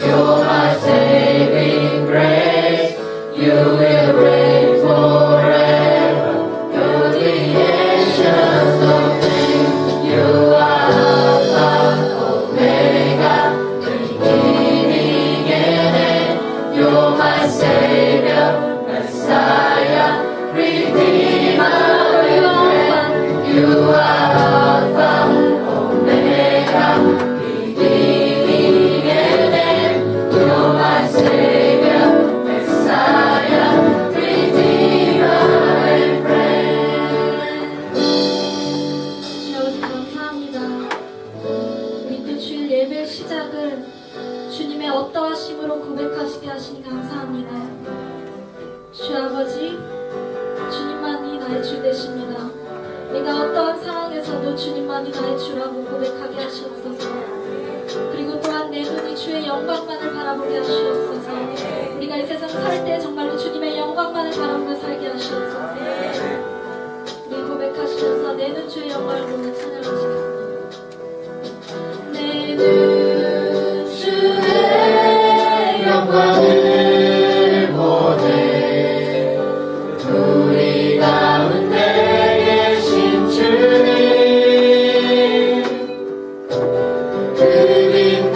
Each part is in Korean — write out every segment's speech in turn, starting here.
You're my 입으로 고백하시게 하시니 감사합니다. 주 아버지, 주님만이 나의 주 되십니다. 내가 어떠한 상황에서도 주님만이 나의 주라고 고백하게 하시옵소서. 그리고 또한 내 눈이 주의 영광만을 바라보게 하시옵소서. 우리가 이 세상 살 때 정말로 주님의 영광만을 바라보며 살게 하시옵소서. 우리 고백하시면서 내 눈 주의 영광을 보며 찬양하시겠습니다. 내 눈 주의 영광을 보네. 우리 가운데 계신 주님, 그 빛난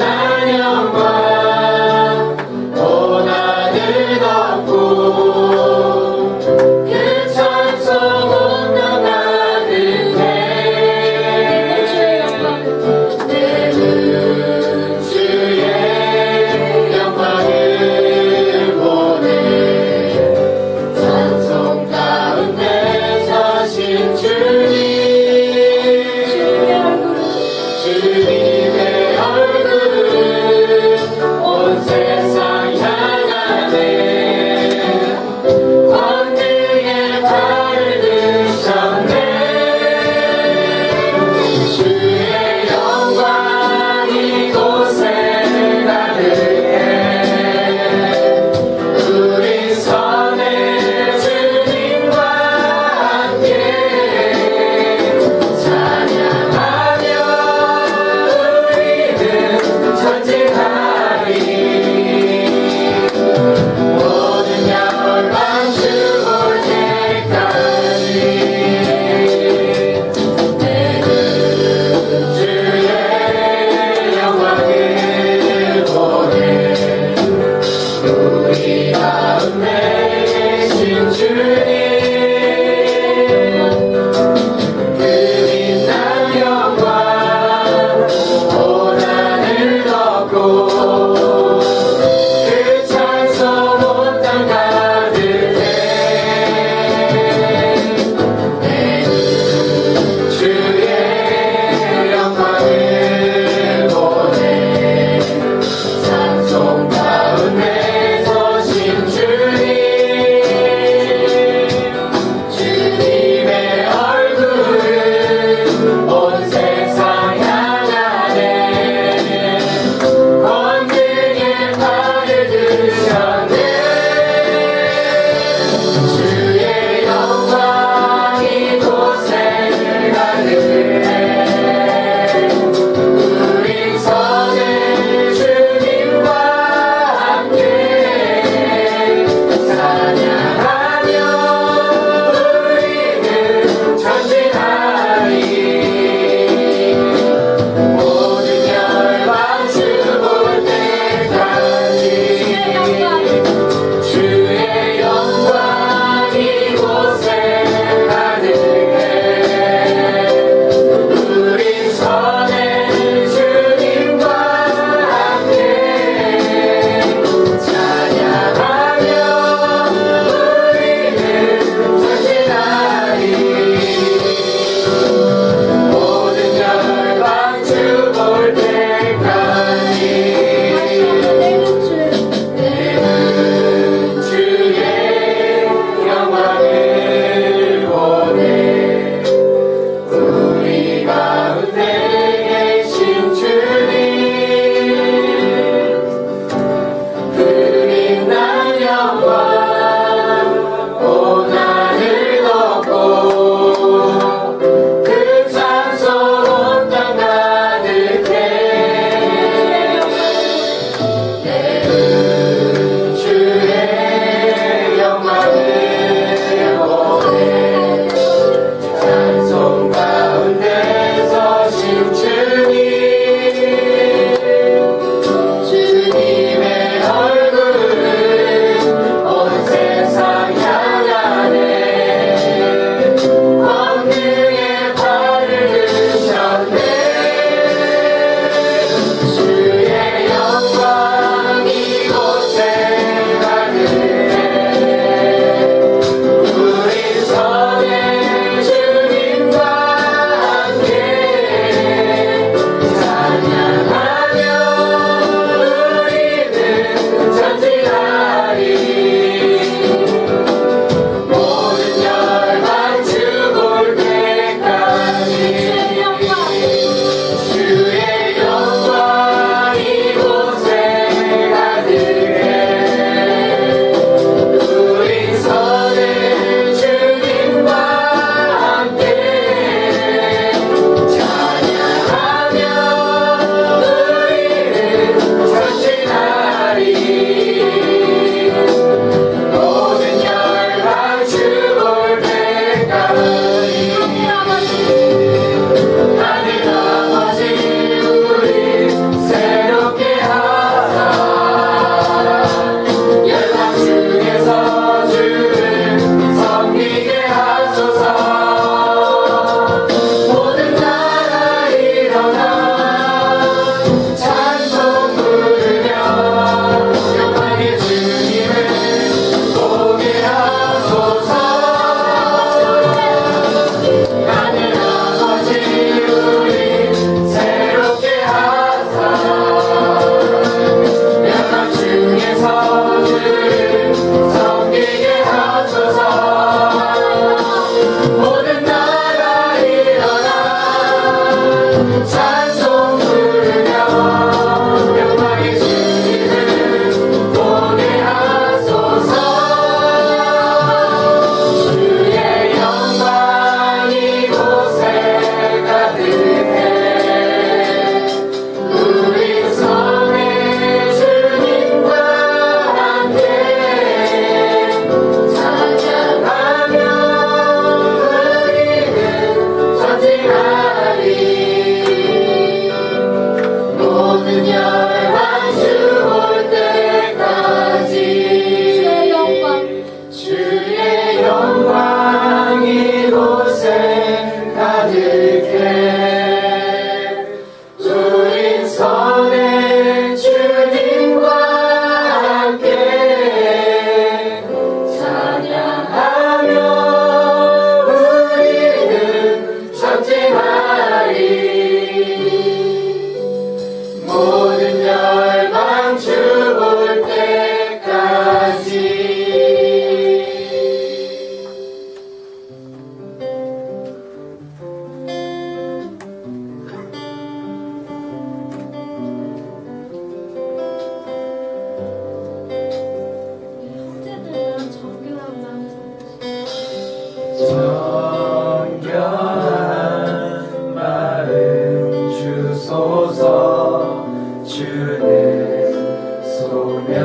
영광 온 하늘 덮고 그 찬송 온 명 가득해.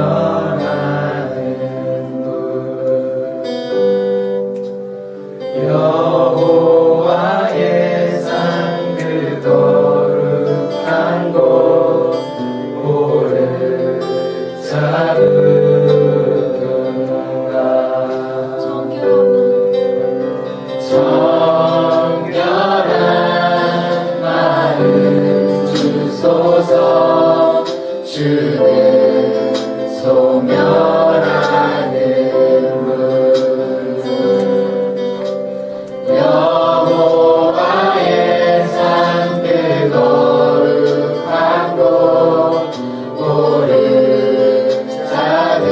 소멸하는 문 여호와의 산 그 거룩한 곳 오를 잡으라 정결한 마음 주소서 주는 소멸하는 문 여호와의 산 그 거룩한 곳 오를 잡으라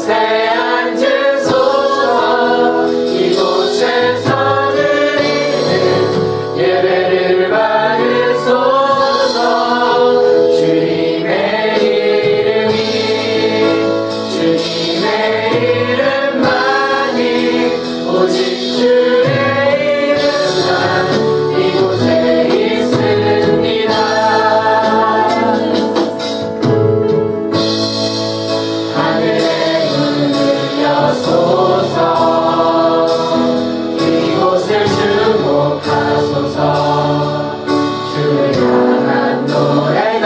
이곳에 앉으소서 이곳에서 드리는 예배를 받으소서 주님의 이름이 주님의 이름만이 오직 주의 이름만 이곳에 있습니다. 하늘의 문을 여소서 이곳을 주목하소서 주를 향한 노래가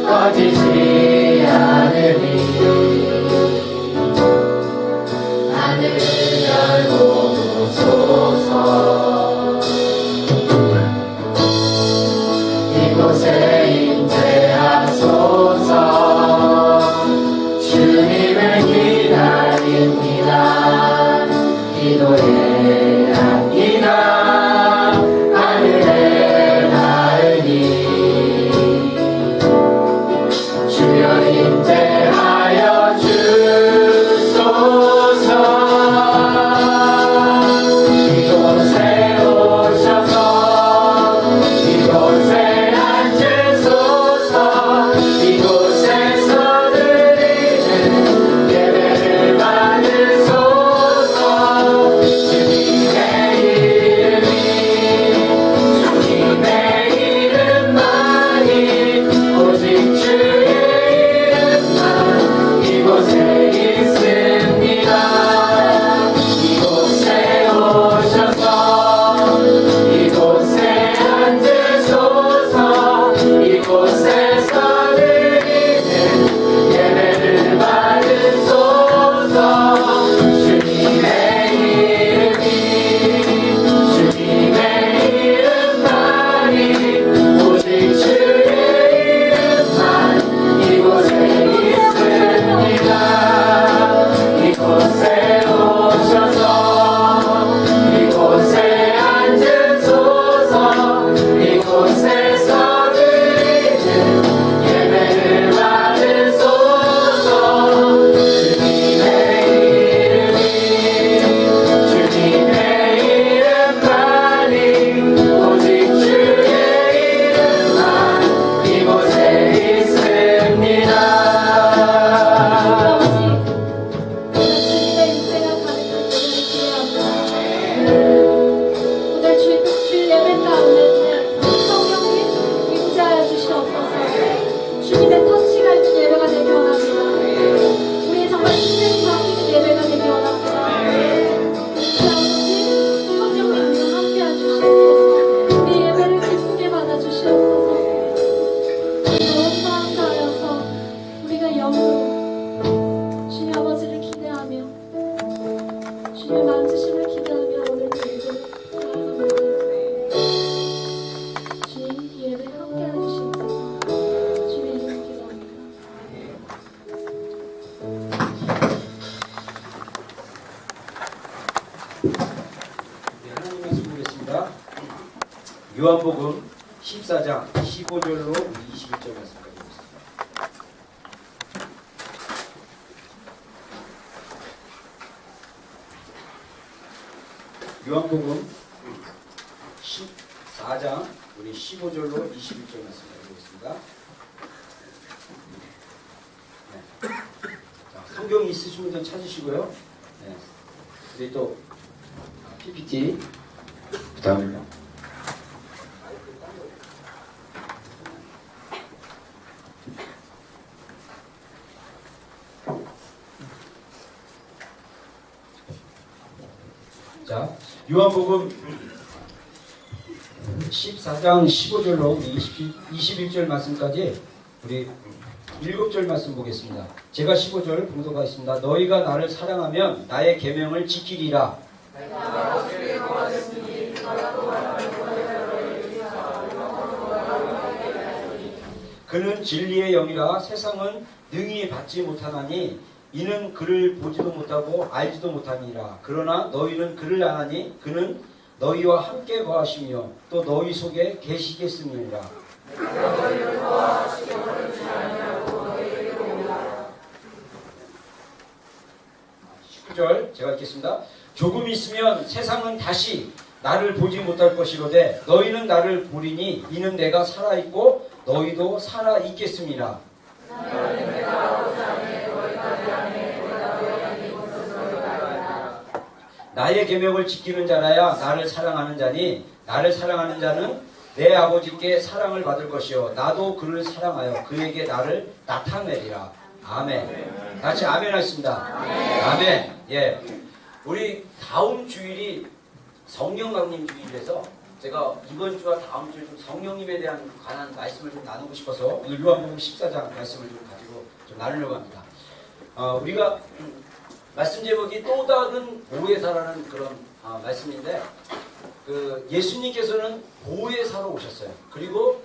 꺼지지 않으니 하늘을 열고 보소서 이곳에 임재하소서 주님을 기다립니다. 기도에 안기나 하늘에 닿으니 주여 임재하여 주소서 이곳에 오셔서 이곳에 앉으소서 이곳에서 드리는 예배를 받으소서 주님의 이름이 주님의 이름만이 오직 주의 이름만 이곳에 있습니다. 이곳에 오셔서 이곳에 앉으소서 이곳에서 드리는 예배를 받으소서 주님의 이름이 주님의 이름만이 오직 주의 이름만 이곳에 있습니다. 이곳에 오셔서 이곳에 앉으소서 이곳에서 드리는 예배를 받으소서 주님의 이름이 주님의 이름만이 오직 주의 이름만 이곳에 있습니다. 주님의 임재가 가득한 예배를 기대합니다. 오늘 주 예배 가운데 성령님 임재하여 주시옵소서. 주님의 터치가 있는 예배가 되기 원합니다. 우리의 정말 인생이 바뀌는 예배가 되기 원합니다. 주 아버지 성령님과 함께해 주시옵소서. 우리 예배를 기쁘게 받아 주시옵소서. 온 마음 다하여서 우리가 영으로 주님 아버지를 기대하며 주님 만지심을 기대하며 오늘 예배를 나아갑니다. 주님 이 예배 함께해 주시옵소서. 주의 이름 기도합니다. 네, 하나님 말씀 보겠습니다. 요한복음 14장 15절로 21절 말씀까지 보겠습니다. 요한복음 14장 우리 15절로 21절 말씀까지 보겠습니다. 네. 자, 성경 있으신 분들 찾으시고요. 네. 우리 또 PPT 그 다음에요. 자, 요한복음 14장 15절로 21절 말씀까지 우리 7절 말씀 보겠습니다. 제가 15절 봉독하겠습니다. 너희가 나를 사랑하면 나의 계명을 지키리라. 그는 진리의 영이라 세상은 능히 받지 못하나니 이는 그를 보지도 못하고 알지도 못함이라. 그러나 너희는 그를 아나니 그는 너희와 함께 거하시며 또 너희 속에 계시겠음이니라. 19절 제가 읽겠습니다. 조금 있으면 세상은 다시 나를 보지 못할 것이로되 너희는 나를 보리니 이는 내가 살아있고 너희도 살아있겠음이라. 나의 계명을 지키는 자라야 나를 사랑하는 자니 나를 사랑하는 자는 내 아버지께 사랑을 받을 것이요 나도 그를 사랑하여 그에게 나를 나타내리라. 아멘. 같이 아멘 하겠습니다. 아멘. 예. 우리 다음 주일이 성령 강림 주일에서 제가 이번 주와 다음 주에 좀 성령님에 대한 관한 말씀을 좀 나누고 싶어서 오늘 요한복음 14장 말씀을 좀 가지고 좀 나누려고 합니다. 우리가 말씀 제목이 또 다른 보혜사라는 그런 말씀인데 그 예수님께서는 보혜사로 오셨어요. 그리고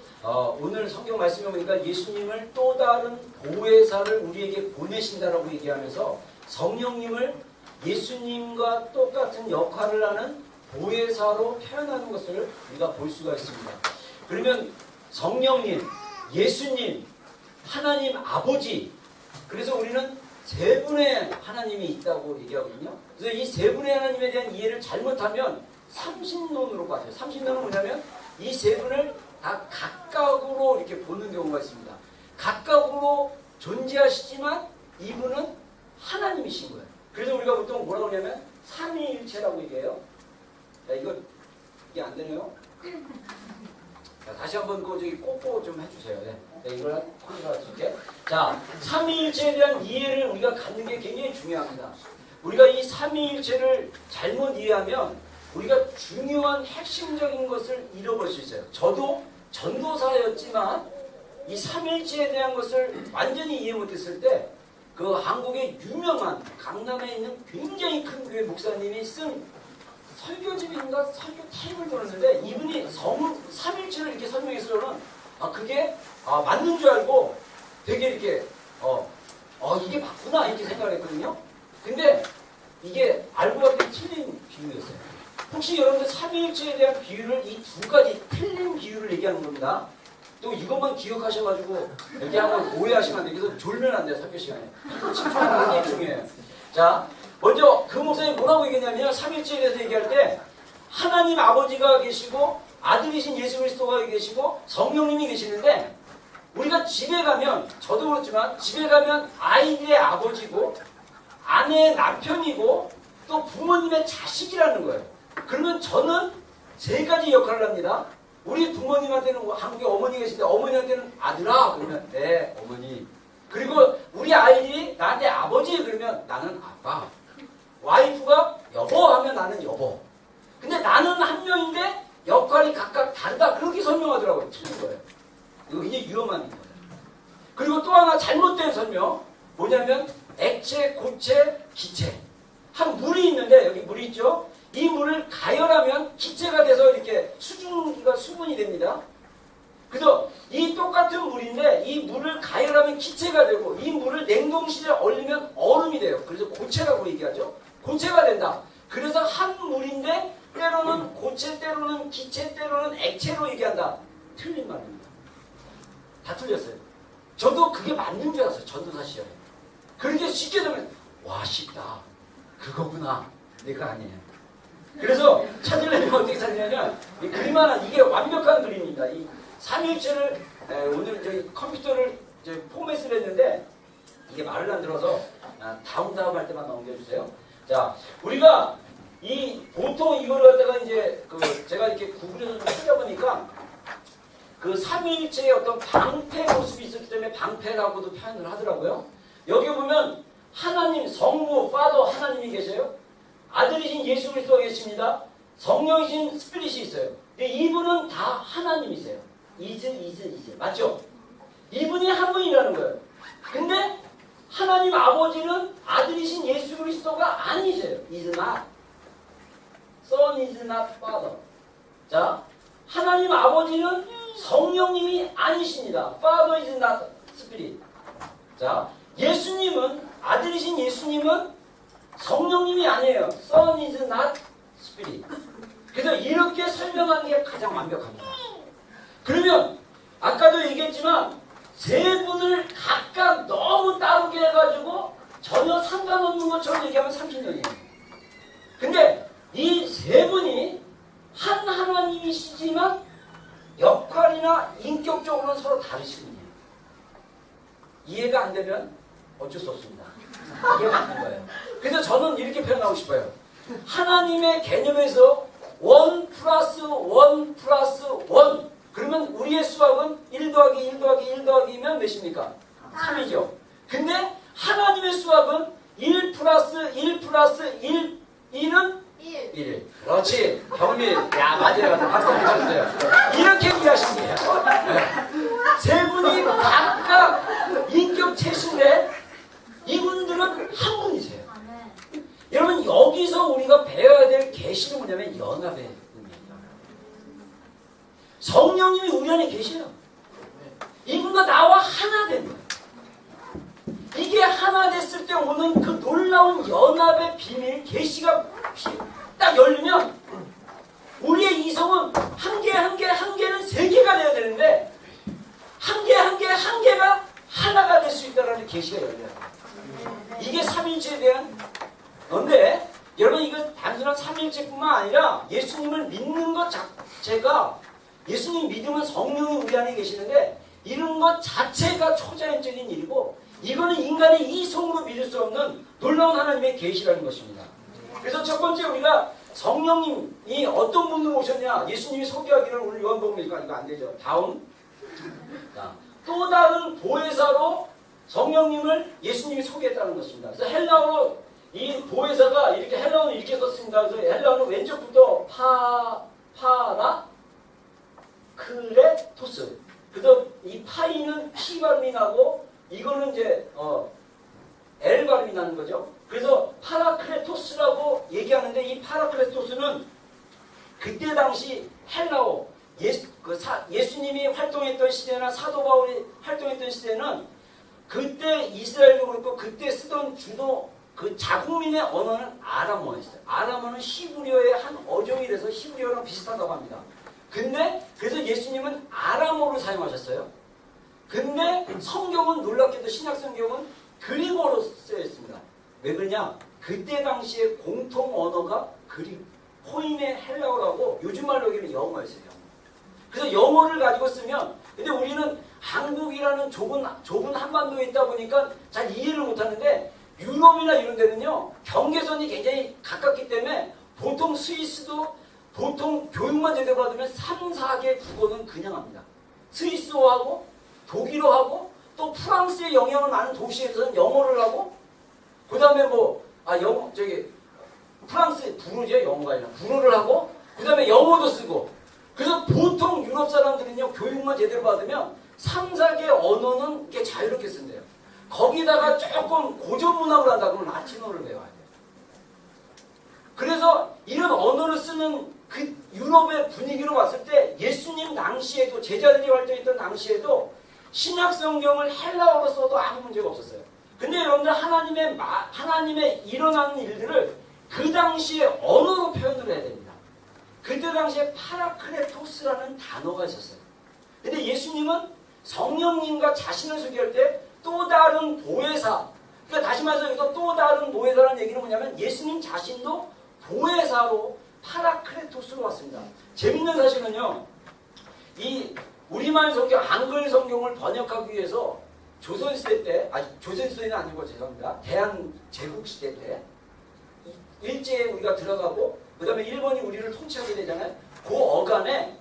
오늘 성경 말씀에 보니까 예수님을 또 다른 보혜사를 우리에게 보내신다라고 얘기하면서 성령님을 예수님과 똑같은 역할을 하는 보혜사로 표현하는 것을 우리가 볼 수가 있습니다. 그러면 성령님, 예수님, 하나님 아버지, 그래서 우리는 세 분의 하나님이 있다고 얘기하거든요. 그래서 이 세 분의 하나님에 대한 이해를 잘못하면 삼신론으로 가세요. 삼신론은 뭐냐면 이 세 분을 다 각각으로 이렇게 보는 경우가 있습니다. 각각으로 존재하시지만 이분은 하나님이신 거예요. 그래서 우리가 보통 뭐라고 하냐면 삼위일체라고 얘기해요. 야, 이게 안 되네요. 자, 다시 한번 저기 꼭꼭 좀 해주세요. 네, 이걸 콘서트 할게. 자, 삼위일체에 대한 이해를 우리가 갖는 게 굉장히 중요합니다. 우리가 이 삼위일체를 잘못 이해하면 우리가 중요한 핵심적인 것을 잃어버릴 수 있어요. 저도 전도사였지만 이 삼위일체에 대한 것을 완전히 이해 못했을 때 그 한국의 유명한 강남에 있는 굉장히 큰 교회 목사님이 쓴 설교집인가 설교 테이프를 들었는데 이분이 삼일체를 이렇게 설명해서는 그게 맞는 줄 알고 되게 이렇게 이게 맞구나 이렇게 생각을 했거든요. 근데 이게 알고 봤더니 틀린 비유였어요. 혹시 여러분들 삼일체에 대한 비유를 이 두 가지 틀린 비유를 얘기하는 겁니다. 또 이것만 기억하셔가지고 얘기하면 오해하시면 안 돼요. 그래서 졸면 안 돼요. 설교 시간에. 집중하는 게 굉장히 중요해요. 자, 먼저 그 목사님이 뭐라고 얘기했냐면 삼일체에 대해서 얘기할 때 하나님 아버지가 계시고 아들이신 예수 그리스도가 계시고 성령님이 계시는데 우리가 집에 가면 저도 그렇지만 집에 가면 아이들의 아버지고 아내의 남편이고 또 부모님의 자식이라는 거예요. 그러면 저는 세 가지 역할을 합니다. 우리 부모님한테는 한국에 어머니 계신데 어머니한테는 아들아 그러면 네 어머니. 그리고 우리 아이들이 나한테 아버지 그러면 나는 아빠. 와이프가 여보 하면 나는 여보. 근데 나는 한 명인데 역할이 각각 다르다. 그렇게 설명하더라고요. 틀린 거예요. 이거 굉장히 위험한 거예요. 그리고 또 하나 잘못된 설명. 뭐냐면 액체, 고체, 기체. 한 물이 있는데 여기 물이 있죠. 이 물을 가열하면 기체가 돼서 이렇게 수분이 됩니다. 그래서 이 똑같은 물인데 이 물을 가열하면 기체가 되고 이 물을 냉동실에 얼리면 얼음이 돼요. 그래서 고체라고 얘기하죠. 고체가 된다. 그래서 한 물인데 때로는 고체, 때로는 기체, 때로는 액체로 얘기한다. 틀린 말입니다. 다 틀렸어요. 저도 그게 맞는 줄 알았어요. 전도사 시절에. 그렇게 쉽게 되면 와 쉽다. 그거구나. 내가 아니에요. 그래서 찾으려면 어떻게 찾느냐면 이 그림 하나 이게 완벽한 그림입니다. 이 삼일체를 오늘 저희 컴퓨터를 포맷을 했는데 이게 말을 안 들어서 다음 할 때만 넘겨주세요. 자, 우리가 이 보통 이걸 갖다가 이제 제가 이렇게 구글에서 좀 찾아보니까 그 삼위일체의 어떤 방패 모습이 있었기 때문에 방패라고도 표현을 하더라고요. 여기 보면 하나님, 성부, 파더 하나님이 계세요. 아들이신 예수 그리스도가 계십니다. 성령이신 스피릿이 있어요. 근데 이분은 다 하나님이세요. 이즈 맞죠? 이분이 한 분이라는 거예요. 근데 하나님 아버지는 아들이신 예수 그리스도가 아니세요. is not. Son is not father. 자, 하나님 아버지는 성령님이 아니십니다. Father is not spirit. 자, 예수님은 아들이신 예수님은 성령님이 아니에요. Son is not spirit. 그래서 이렇게 설명하는 게 가장 완벽합니다. 그러면 아까도 얘기했지만 세 분을 각각 너무 다르게 해가지고 전혀 상관없는 것처럼 얘기하면 30년이에요. 근데 이 세 분이 한 하나님이시지만 역할이나 인격적으로는 서로 다르신 분이에요. 이해가 안 되면 어쩔 수 없습니다. 이해가 안 된 거예요. 그래서 저는 이렇게 표현하고 싶어요. 하나님의 개념에서 1 플러스 1 플러스 1 그러면 우리의 수학은 1 더하기 1 더하기 1 더하기면 몇입니까? 3이죠. 근데 하나님의 수학은 1 플러스 1 플러스 1 1은 1. 그렇지. 경밀. 야, 맞아요. 박수 한번 쳐주세요. 이렇게 이해하시면 돼요. 세 분이 각각 인격체신데 이분들은 한 분이세요. 여러분 여기서 우리가 배워야 될 계시는 뭐냐면 연합의 의미입니다. 성령님이 우리 안에 계셔요. 이분과 나와 하나 된 거예요. 이게 하나 됐을 때 오는 그 놀라운 연합의 비밀, 계시가 딱 열리면 우리의 이성은 한 개 한 개 한 개는 세 개가 되어야 되는데 한 개 한 개 한 개가 하나가 될 수 있다는 계시가 열려요. 이게 삼일체에 대한 건데 여러분 이거 단순한 삼일체뿐만 아니라 예수님을 믿는 것 자체가 예수님 믿으면 성령이 우리 안에 계시는데 이런 것 자체가 초자연적인 일이고 이거는 인간의 이성으로 믿을 수 없는 놀라운 하나님의 계시라는 것입니다. 그래서 첫 번째 우리가 성령님이 어떤 분으로 오셨냐 예수님이 소개하기를 오늘 요한복음이니까 이거 안 되죠. 다음 또 다른 보혜사로 성령님을 예수님이 소개했다는 것입니다. 그래서 헬라어로 이 보혜사가 이렇게 헬라어는 이렇게 썼습니다. 그래서 헬라어는 왼쪽부터 파라크레토스. 그래서 이 파이는 P 발음이 나고 이거는 이제 L 발음이 나는 거죠. 그래서 파라크레토스라고 얘기하는데 이 파라크레토스는 그때 당시 헬라어 예수님이 활동했던 시대나 사도 바울이 활동했던 시대는 그때 이스라엘도 그렇고 그때 쓰던 주도 그 자국민의 언어는 아람어였어요. 아람어는 히브리어의 한 어종이라서 히브리어랑 비슷하다고 합니다. 근데 그래서 예수님은 아람어를 사용하셨어요. 근데 성경은 놀랍게도 신약 성경은 그리고로 쓰여있습니다. 왜 그러냐? 그때 당시에 공통 언어가 코인의 헬라어라고 요즘 말로 여기는 영어였어요. 그래서 영어를 가지고 쓰면 근데 우리는 한국이라는 좁은 한반도에 있다 보니까 잘 이해를 못하는데 유럽이나 이런 데는요 경계선이 굉장히 가깝기 때문에 보통 스위스도 보통 교육만 제대로 받으면 3, 4개 국어는 그냥 합니다. 스위스어하고 독일어하고 또 프랑스의 영향을 많은 도시에서는 영어를 하고 그 다음에 프랑스 불어죠. 영어가 아니라 불어를 하고 그 다음에 영어도 쓰고 그래서 보통 유럽 사람들은요 교육만 제대로 받으면 3, 4개 언어는 이렇게 자유롭게 쓴대요. 거기다가 조금 고전 문학을 한다 그러면 라틴어를 배워야 돼요. 그래서 이런 언어를 쓰는 그 유럽의 분위기로 봤을 때 예수님 당시에도 제자들이 활동했던 당시에도 신약 성경을 헬라어로 써도 아무 문제가 없었어요. 근데 여러분들 하나님의 일어나는 일들을 그 당시에 언어로 표현을 해야 됩니다. 그때 당시에 파라크레토스라는 단어가 있었어요. 근데 예수님은 성령님과 자신을 소개할 때 또 다른 보혜사, 그러니까 다시 말해서 여기서 또 다른 보혜사라는 얘기는 뭐냐면 예수님 자신도 보혜사로 파라크레토스로 왔습니다. 재밌는 사실은요, 이 우리말 성경, 한글 성경을 번역하기 위해서 조선시대 때, 조선시대는 아니고 죄송합니다. 대한제국시대 때 일제에 우리가 들어가고 그 다음에 일본이 우리를 통치하게 되잖아요. 그 어간에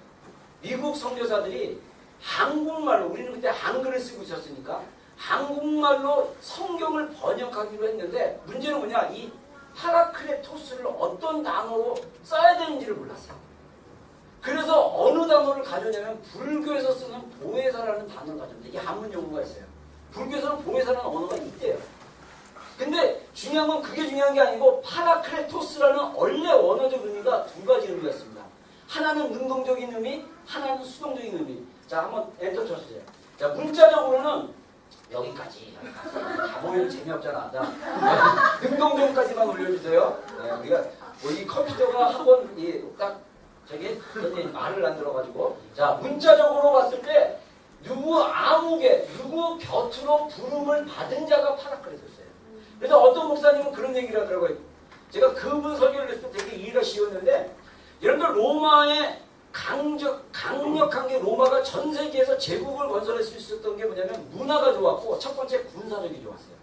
미국 선교사들이 한국말로, 우리는 그때 한글을 쓰고 있었으니까 한국말로 성경을 번역하기로 했는데 문제는 뭐냐, 이 파라크레토스를 어떤 단어로 써야 되는지를 몰랐어요. 그래서 어느 단어를 가져오냐면 불교에서 쓰는 보혜사라는 단어를 가져옵니다. 이게 한문 용어가 있어요. 불교에서는 보혜사라는 언어가 있대요. 근데 중요한 건 그게 중요한 게 아니고 파라크레토스라는 원래 원어적 의미가 두 가지 의미가 있습니다. 하나는 능동적인 의미, 하나는 수동적인 의미. 자, 한번 엔터 쳐주세요. 자, 문자적으로는 여기까지 다 보면 재미없잖아. 자, 능동적까지만 올려주세요. 네, 우리가 이 컴퓨터가 한번 딱 저기 말을 안 들어가지고, 자, 문자적으로 봤을 때 누구 곁으로 부름을 받은 자가 파라크레토스예요. 그래서 어떤 목사님은 그런 얘기를 하더라고요. 제가 그분 설교를 했을 때 되게 이해가 쉬웠는데, 여러분들 로마의 강력한 게 로마가 전 세계에서 제국을 건설할 수 있었던 게 뭐냐면 문화가 좋았고 첫 번째 군사력이 좋았어요.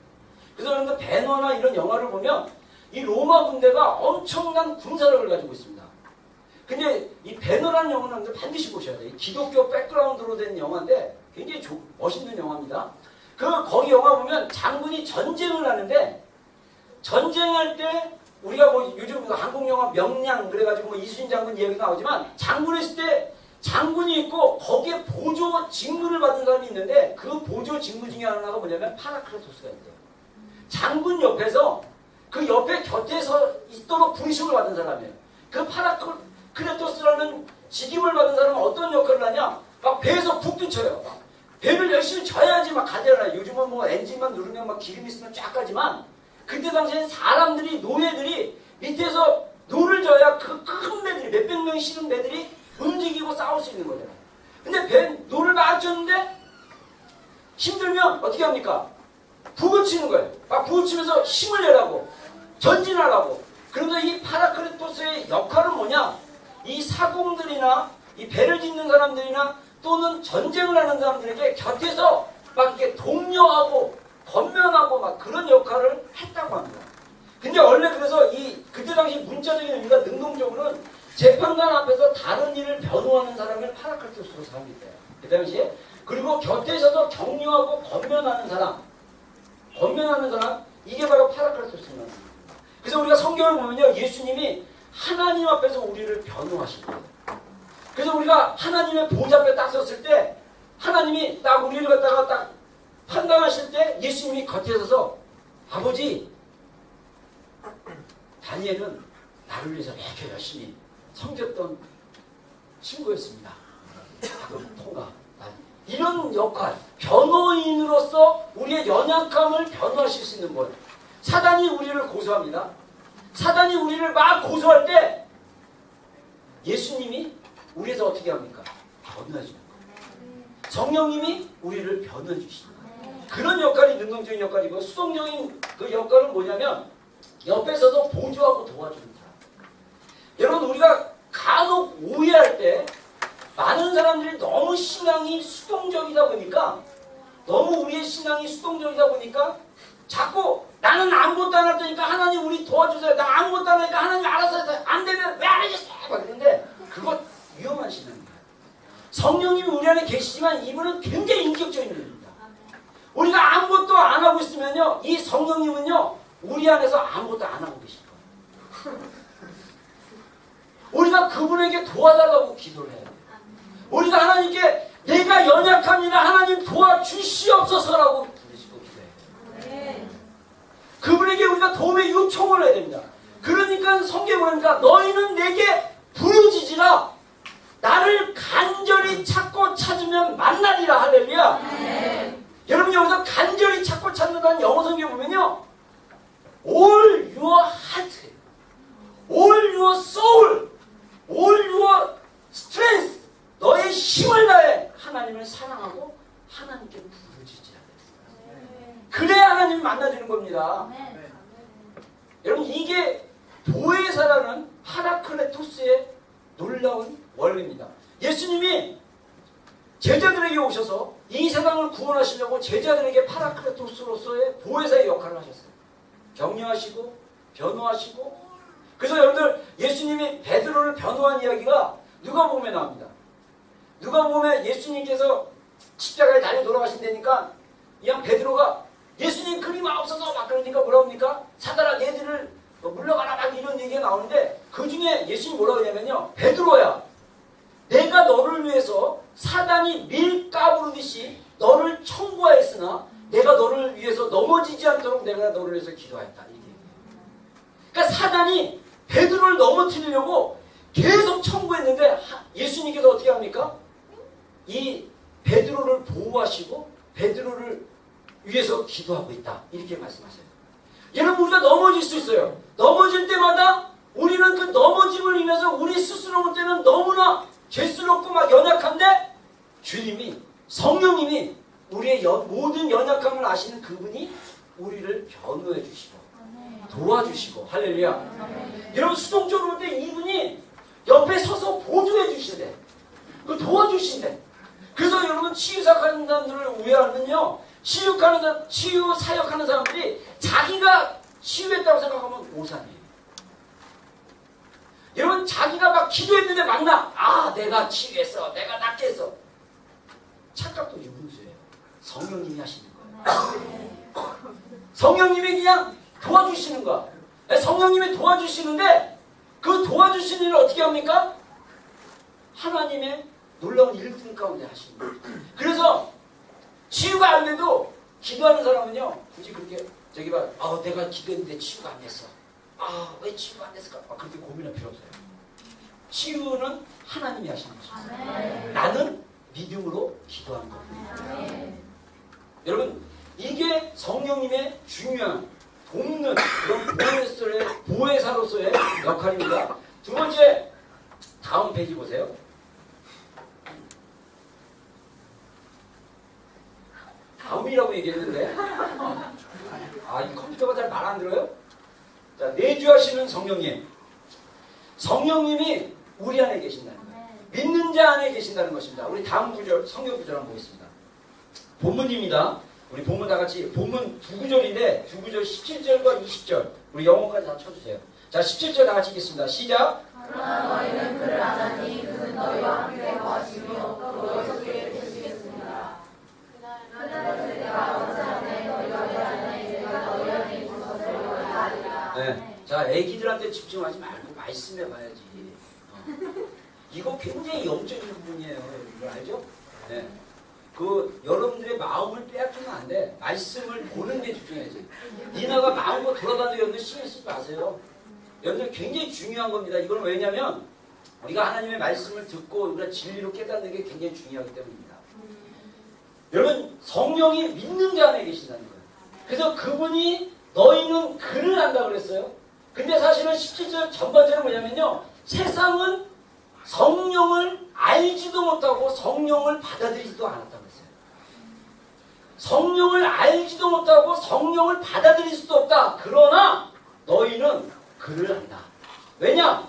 그래서 여러분들 배너나 이런 영화를 보면 이 로마 군대가 엄청난 군사력을 가지고 있습니다. 근데 이 배너라는 영화는 반드시 보셔야 돼요. 기독교 백그라운드로 된 영화인데 굉장히 멋있는 영화입니다. 거기 영화 보면 장군이 전쟁을 하는데 전쟁할 때 우리가 뭐 요즘 한국 영화 명량 그래가지고 뭐 이순신 장군 이야기 나오지만 장군 했을 때 장군이 있고 거기에 보조 직무를 받은 사람이 있는데 그 보조 직무 중에 하나가 뭐냐면 파라크레토스가 있대요. 장군 옆에서 그 옆에 곁에 서 있도록 부르심을 받은 사람이에요. 그 파라크레토스라는 직임을 받은 사람은 어떤 역할을 하냐? 막 배에서 북도 쳐요. 막 배를 열심히 쳐야지 막 가잖아요. 요즘은 뭐 엔진만 누르면 막 기름 있으면 쫙 가지만 그때 당시엔 사람들이 노예들이 밑에서 노를 져야 그 큰 배들이 몇백 명이 실은 배들이 움직이고 싸울 수 있는 거잖아요. 근데 배 노를 막 쳤는데 힘들면 어떻게 합니까? 북을 치는 거예요. 막 북을 치면서 힘을 내라고 전진하라고. 그런데 이 파라크레토스의 역할은 뭐냐? 이 사공들이나 이 배를 짓는 사람들이나 또는 전쟁을 하는 사람들에게 곁에서 막 이렇게 독려하고 권면하고 막 그런 역할을 했다고 합니다. 근데 원래 그래서 그때 당시 문자적인 의미가 능동적으로는 재판관 앞에서 다른 일을 변호하는 사람을 파라크레토스로 사용했대요. 그 당시에. 그리고 곁에 서서 격려하고 권면하는 사람 이게 바로 파라크레토스입니다. 그래서 우리가 성경을 보면요, 예수님이 하나님 앞에서 우리를 변호하실 거예요. 그래서 우리가 하나님의 보좌 앞에 딱 섰을 때 하나님이 딱 우리를 갖다가 딱 판단하실 때 예수님이 겉에 서서 아버지, 다니엘은 나를 위해서 이렇게 열심히 섬겼던 친구였습니다. 하고 통과. 이런 역할, 변호인으로서 우리의 연약함을 변호하실 수 있는 분. 사단이 우리를 고소합니다. 사단이 우리를 막 고소할 때 예수님이 우리에서 어떻게 합니까? 변호해 주는 거예요. 성령님이 우리를 변호해 주시는 거예요. 그런 역할이 능동적인 역할이고, 수동적인 그 역할은 뭐냐면 옆에 서서 보조하고 도와주는 사람. 여러분, 우리가 간혹 오해할 때 많은 사람들이 너무 신앙이 수동적이다 보니까, 너무 우리의 신앙이 수동적이다 보니까 자꾸 나는 아무것도 안 했다니까 하나님 우리 도와주세요. 나 아무것도 안 하니까 하나님 알아서 해서 안 되면 왜 안 해주세요? 막 그러는데 그거 위험한 신앙이에요. 성령님이 우리 안에 계시지만 이분은 굉장히 인격적인 분입니다. 우리가 아무것도 안 하고 있으면요, 이 성령님은요 우리 안에서 아무것도 안 하고 계실 거예요. 우리가 그분에게 도와달라고 기도를 해야 돼요. 우리가 하나님께 내가 연약합니다, 하나님 도와주시옵소서라고 부르시고 기도해요. 그분에게 우리가 도움의 요청을 해야 됩니다. 그러니까 성경에 보니까 너희는 내게 부르짖으라, 나를 간절히 찾고 찾으면 만나리라. 할렐루야. 여러분, 여기서 간절히 찾고 찾는다는 영어 성경에 보면요, all your heart, all your soul, all your strength, 너의 힘을 다해 하나님을 사랑하고 하나님께 부르짖으라. 그래야 하나님이 만나주는 겁니다. 여러분, 이게 보혜사라는 파라클레토스의 놀라운 원리입니다. 예수님이 제자들에게 오셔서 이 세상을 구원하시려고 제자들에게 파라클레토스로서의 보혜사의 역할을 하셨어요. 격려하시고 변호하시고. 그래서 여러분들, 예수님이 베드로를 변호한 이야기가 누가복음에 나옵니다. 누가복음에 예수님께서 십자가에 달려 돌아가신다니까 이양 베드로가 예수님 그림 없어서 막 그러니까 뭐라고 합니까? 사단아 얘들을 물러가라 막 이런 얘기가 나오는데, 그 중에 예수님이 뭐라고 하냐면요, 베드로야, 내가 너를 위해서 사단이 밀 까부르듯이 너를 청구하였으나 내가 너를 위해서 넘어지지 않도록 내가 너를 위해서 기도하였다. 이게. 그러니까 사단이 베드로를 넘어뜨리려고 계속 청구했는데 예수님께서 어떻게 합니까? 이 베드로를 보호하시고 베드로를 위해서 기도하고 있다. 이렇게 말씀하세요. 여러분, 우리가 넘어질 수 있어요. 넘어질 때마다 우리는 그 넘어짐을 인해서 우리 스스로 볼 때는 너무나 죄스럽고 막 연약한데, 주님이, 성령님이 우리의 모든 연약함을 아시는 그분이 우리를 우리를 변호해 주시고 도와주시고 할렐루야. 여러분 수동적으로 볼 때 이분이 옆에 서서 보조해 주시대. 그 도와주신대. 그래서 여러분 치유 사역하는 사람들을 오해하면요, 치유 사역하는 사람들이 자기가 치유했다고 생각하면 오산이에요. 여러분 자기가 막 기도했는데 막나, 아 내가 치유했어, 내가 낫게 했어. 착각도 유분수예요. 성령님이 하시는 거예요. 성령님이 그냥 도와주시는 거야. 성령님이 도와주시는데 그 도와주시는 일을 어떻게 합니까? 하나님의 놀라운 일들 가운데 하시는 거예요. 그래서 치유가 안 돼도 기도하는 사람은요, 굳이 그렇게 저기 봐, 내가 기도했는데 치유가 안 됐어. 왜 치유가 안 됐을까? 그렇게 고민할 필요 없어요. 치유는 하나님이 하시는 거죠. 나는 믿음으로 기도하는 겁니다. 여러분 이게 성령님의 중요한 돕는 그런 보혜사로서의 역할입니다. 두 번째, 다음 페이지 보세요. 다음이라고 얘기했는데 이 컴퓨터가 잘 말 안 들어요? 자, 내주하시는 성령님. 성령님이 우리 안에 계신다는 거예요. 믿는 자 안에 계신다는 것입니다. 우리 다음 구절, 성경 구절 한번 보겠습니다. 본문입니다. 우리 본문 다 같이, 본문 두 구절인데 두 구절 17절과 20절 우리 영어까지 다 쳐주세요. 자, 17절 다 같이 읽겠습니다. 시작. 그러나 너희는 그를 아나니 그는 너희와 함께 거하시며 또 너희 속에 계시겠습니다. 그날은 내가 원산에 너희와 내 안에 내가 너희 안에 있는 것을 너희가 알리라. 네. 자, 애기들한테 집중하지 말고 말씀해 봐야지. 이거 굉장히 영적인 부분이에요. 이거 알죠? 네. 여러분들의 마음을 빼앗기면 안 돼. 말씀을 보는 데 집중해야지. 니나가 마음으로 돌아다니는 여러분들 신경 쓰지 마세요. 여러분들 굉장히 중요한 겁니다. 이건 왜냐면 우리가 하나님의 말씀을 듣고 우리가 진리로 깨닫는 게 굉장히 중요하기 때문입니다. 여러분 성령이 믿는 자 안에 계신다는 거예요. 그래서 그분이 너희는 그를 안다고 그랬어요. 근데 사실은 17절 전반절은 뭐냐면요, 세상은 성령을 알지도 못하고 성령을 받아들이지도 않았다고 했어요. 성령을 알지도 못하고 성령을 받아들일 수도 없다. 그러나 너희는 그를 안다. 왜냐?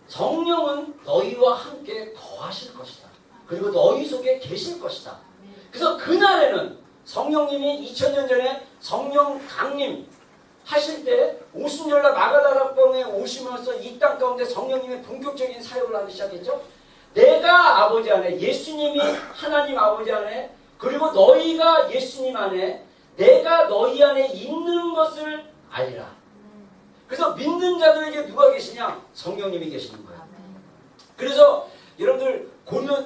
성령은 너희와 함께 거하실 것이다. 그리고 너희 속에 계실 것이다. 그래서 그날에는 성령님이 2000년 전에 성령 강림 하실 때 오순절날 마가다락방에 오시면서 이 땅 가운데 성령님의 본격적인 사역을 하기 시작했죠. 내가 아버지 안에, 예수님이 하나님 아버지 안에, 그리고 너희가 예수님 안에, 내가 너희 안에 있는 것을 알리라. 그래서 믿는 자들에게 누가 계시냐? 성령님이 계시는 거예요. 그래서 여러분들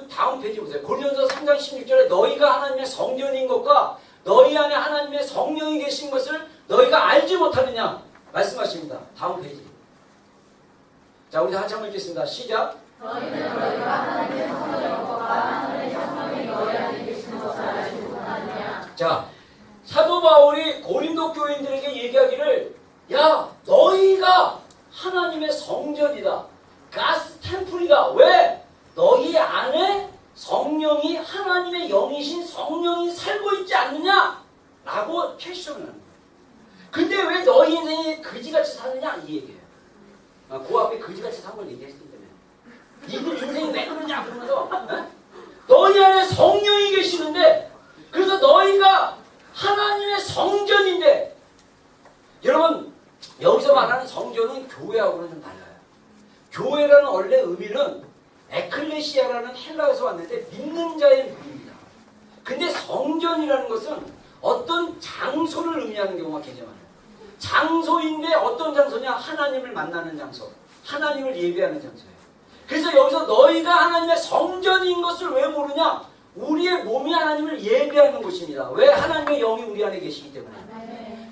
다음 페이지 보세요. 고린도서 3장 16절에 너희가 하나님의 성전인 것과 너희 안에 하나님의 성령이 계신 것을 너희가 알지 못하느냐 말씀하십니다. 다음 페이지. 자, 우리 다 같이 한번 읽겠습니다. 시작. 너희는 너희가 하나님의 성전인 것과 하나님의 성령이 너희 안에 계신 것을 알지 못하느냐. 자, 사도 바울이 고린도 교인들에게 얘기하기를, 야, 너희가 하나님의 성전이다. 가스 템플이다. 왜? 너희 안에 성령이, 하나님의 영이신 성령이 살고 있지 않느냐? 라고 퀘스천을 하는 거예요. 근데 왜 너희 인생이 그지같이 사느냐? 이 얘기예요. 그 앞에 그지같이 산 걸 얘기했기 때문에. 이들 인생이 왜 그러냐? 그러면서 너희 안에 성령이 계시는데, 그래서 너희가 하나님의 성전인데, 여러분 여기서 말하는 성전은 교회하고는 좀 달라요. 교회라는 원래 의미는 에클레시아라는 헬라에서 왔는데 믿는 자의 무리입니다. 근데 성전이라는 것은 어떤 장소를 의미하는 경우가 굉장히 많아요. 장소인데 어떤 장소냐? 하나님을 만나는 장소, 하나님을 예배하는 장소예요. 그래서 여기서 너희가 하나님의 성전인 것을 왜 모르냐? 우리의 몸이 하나님을 예배하는 곳입니다. 왜? 하나님의 영이 우리 안에 계시기 때문에.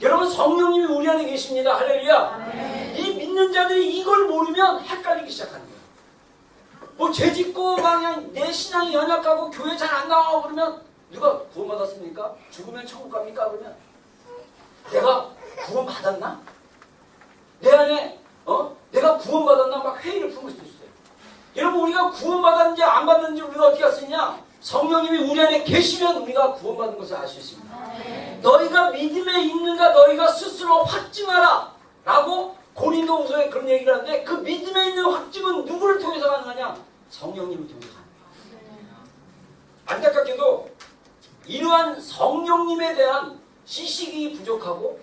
여러분 성령님이 우리 안에 계십니다. 할렐루야. 이 믿는 자들이 이걸 모르면 헷갈리기 시작하는 거예요. 뭐 죄짓고 그냥 내 신앙이 연약하고 교회 잘 안 나가고 그러면 누가 구원받았습니까? 죽으면 천국 갑니까? 그러면 내가 구원받았나? 내 안에 내가 구원받았나? 막 회의를 품을 수도 있어요. 여러분 우리가 구원받았는지 안 받았는지 우리가 어떻게 할 수 있냐? 성령님이 우리 안에 계시면 우리가 구원받은 것을 알 수 있습니다. 너희가 믿음에 있는가 너희가 스스로 확증하라 라고 고린도후서에 그런 얘기를 하는데, 그 믿음에 있는 확증은 누구를 통해서 가능하냐? 성령님을 통해서 가능해요. 안타깝게도 이러한 성령님에 대한 지식이 부족하고,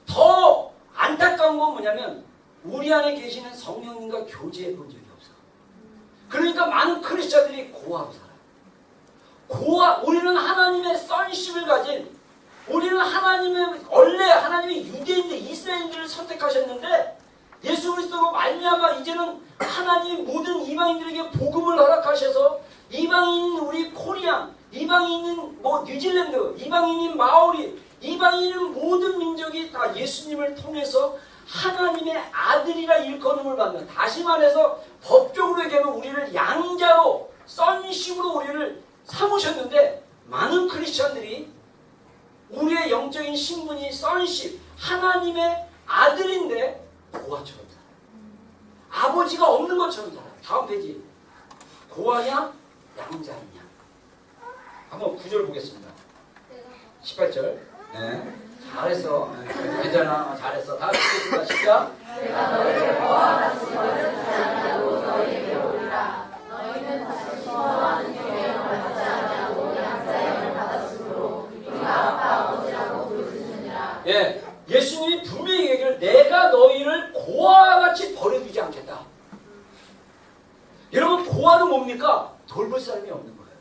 더 안타까운 건 뭐냐면 우리 안에 계시는 성령님과 교제해 본 적이 없어. 그러니까 많은 크리스찬들이 고아로 살아요. 고아, 우리는 하나님의 선십을 가진, 우리는 하나님의, 원래 하나님이 유대인들, 이스라엘인들을 선택하셨는데 예수 그리스도로 말미암아 이제는 하나님이 모든 이방인들에게 복음을 허락하셔서, 이방인 우리 코리안, 이방인은 뭐 뉴질랜드, 이방인인 마오리, 이방인은 모든 민족이 다 예수님을 통해서 하나님의 아들이라 일컬음을 받는, 다시 말해서 법적으로 얘기하면 우리를 양자로, 선식으로 우리를 삼으셨는데, 많은 크리스천들이 우리의 영적인 신분이 선식, 하나님의 아들인데 고아처럼 살아요. 아버지가 없는 것처럼 살아요. 다음 페이지. 고아냐 양자이냐. 한번 9절 보겠습니다. 18절. 네. 잘했어. 괜찮아. 잘했어. 다 듣겠습니다. 시작. 내가 너희를 고아와 같이 버려두지 아니하고 너희에게 오리라. 너희는 다시 시험하는 교회를 받지 아니하고 양자의 영을 받았으므로 우리가 아빠 아버지라고 부르시느니라. 예. 예수님이 분명히 얘기를, 내가 너희를 고아와 같이 버려두지 않겠다. 여러분, 고아는 뭡니까? 돌볼 사람이 없는 거예요.